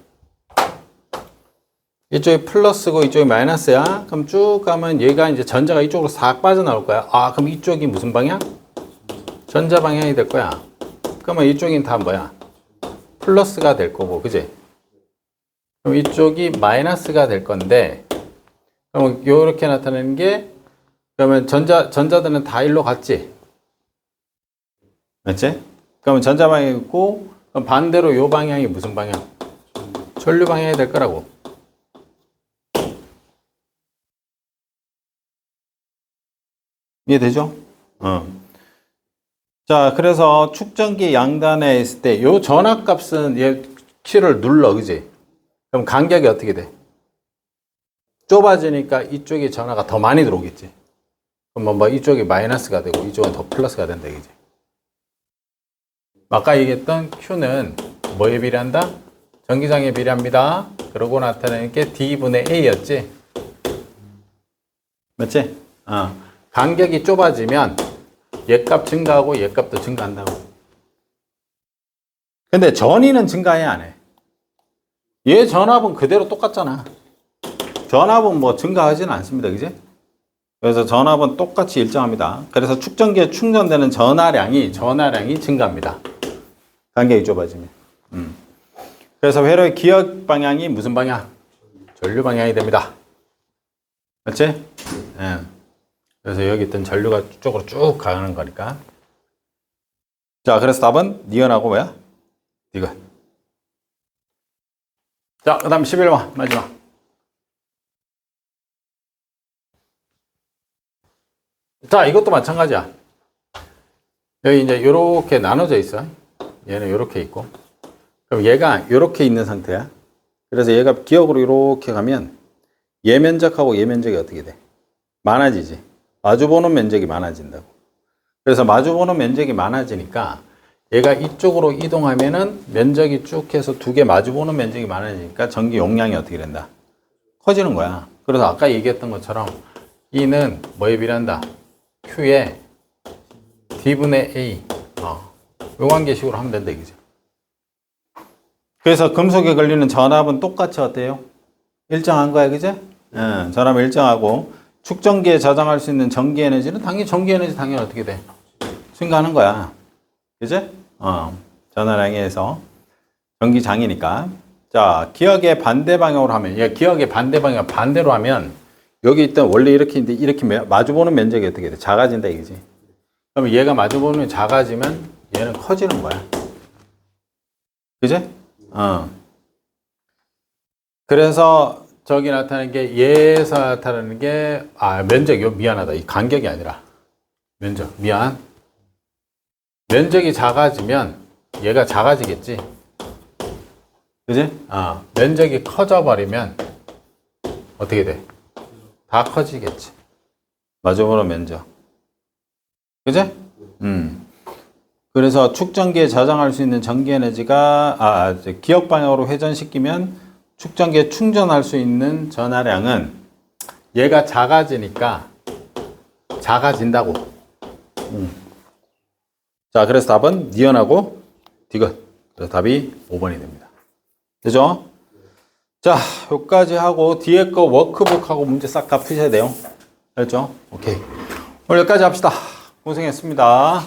이쪽이 플러스고 이쪽이 마이너스야. 그럼 쭉 가면 얘가 이제 전자가 이쪽으로 싹 빠져나올 거야. 아, 그럼 이쪽이 무슨 방향? 전자 방향이 될 거야. 그러면 이쪽이 다 뭐야? 플러스가 될 거고, 그지? 그럼 이쪽이 마이너스가 될 건데, 그럼 이렇게 나타내는 게, 그러면 전자들은 다 일로 갔지? 맞지? 그러면 전자 방향이 있고, 그럼 반대로 이 방향이 무슨 방향? 전류 방향이 될 거라고. 이해되죠? 자, 그래서 축전기 양단에 있을 때, 요 전압값은 얘 키를 눌러, 그지? 그럼 간격이 어떻게 돼? 좁아지니까 이쪽이 전화가 더 많이 들어오겠지. 그럼 뭐 이쪽이 마이너스가 되고 이쪽은 더 플러스가 된다, 그지? 아까 얘기했던 Q는 뭐에 비례한다? 전기장에 비례합니다. 그러고 나타내는 게 D분의 A였지? 맞지? 간격이 좁아지면 얘값 증가하고 얘값도 증가한다고. 근데 전위는 증가해, 안 해? 얘 전압은 그대로 똑같잖아. 전압은 뭐 증가하지는 않습니다, 그지? 그래서 전압은 똑같이 일정합니다. 그래서 축전기에 충전되는 전하량이 증가합니다. 간격이 좁아지면. 그래서 회로의 기역 방향이 무슨 방향? 전류 방향이 됩니다. 맞지? 예. 그래서 여기 있던 전류가 쪽으로 쭉 가는 거니까. 자, 그래서 답은 니은하고 뭐야? 디귿. 자, 그 다음 11번 마지막. 자, 이것도 마찬가지야. 여기 이제 이렇게 나눠져 있어. 얘는 이렇게 있고. 그럼 얘가 이렇게 있는 상태야. 그래서 얘가 기역으로 이렇게 가면 얘 면적하고 얘 면적이 어떻게 돼? 많아지지. 마주보는 면적이 많아진다고. 그래서 마주보는 면적이 많아지니까 얘가 이쪽으로 이동하면은 면적이 쭉 해서 두 개 마주보는 면적이 많아지니까 전기 용량이 어떻게 된다? 커지는 거야. 그래서 아까 얘기했던 것처럼 E는 뭐에 비례한다? Q에 D분의 A. 요 관계식으로 하면 된다, 이거죠. 그래서 금속에 걸리는 전압은 똑같이 어때요? 일정한 거야, 그죠? 전압은 일정하고 축전기에 저장할 수 있는 전기 에너지는 전기 에너지 당연히 어떻게 돼? 증가하는 거야. 그죠? 전하량에 의해서 전기장이니까. 자, 기역의 반대 방향으로 하면, 기역의 반대 방향 반대로 하면 여기 있던 원래 이렇게 있는데 이렇게 마주보는 면적이 어떻게 돼? 작아진다, 이거지. 그럼 얘가 마주보는 작아지면 얘는 커지는 거야. 그죠? 그래서 저기 나타나는 게 얘에서 나타나는 게 면적이요. 미안하다. 이 간격이 아니라 면적. 미안. 면적이 작아지면 얘가 작아지겠지. 그지? 면적이 커져 버리면 어떻게 돼? 다 커지겠지. 마주보는 면적. 그지? 그래서 축전기에 저장할 수 있는 전기 에너지가 기역 방향으로 회전시키면 축전기에 충전할 수 있는 전하량은 얘가 작아지니까 작아진다고. 자, 그래서 답은 니은하고 디귿. 그래서 답이 5번이 됩니다. 되죠? 자, 여기까지 하고 뒤에 거 워크북하고 문제 싹 다 푸셔야 돼요. 알겠죠? 오케이. 오늘 여기까지 합시다. 고생했습니다.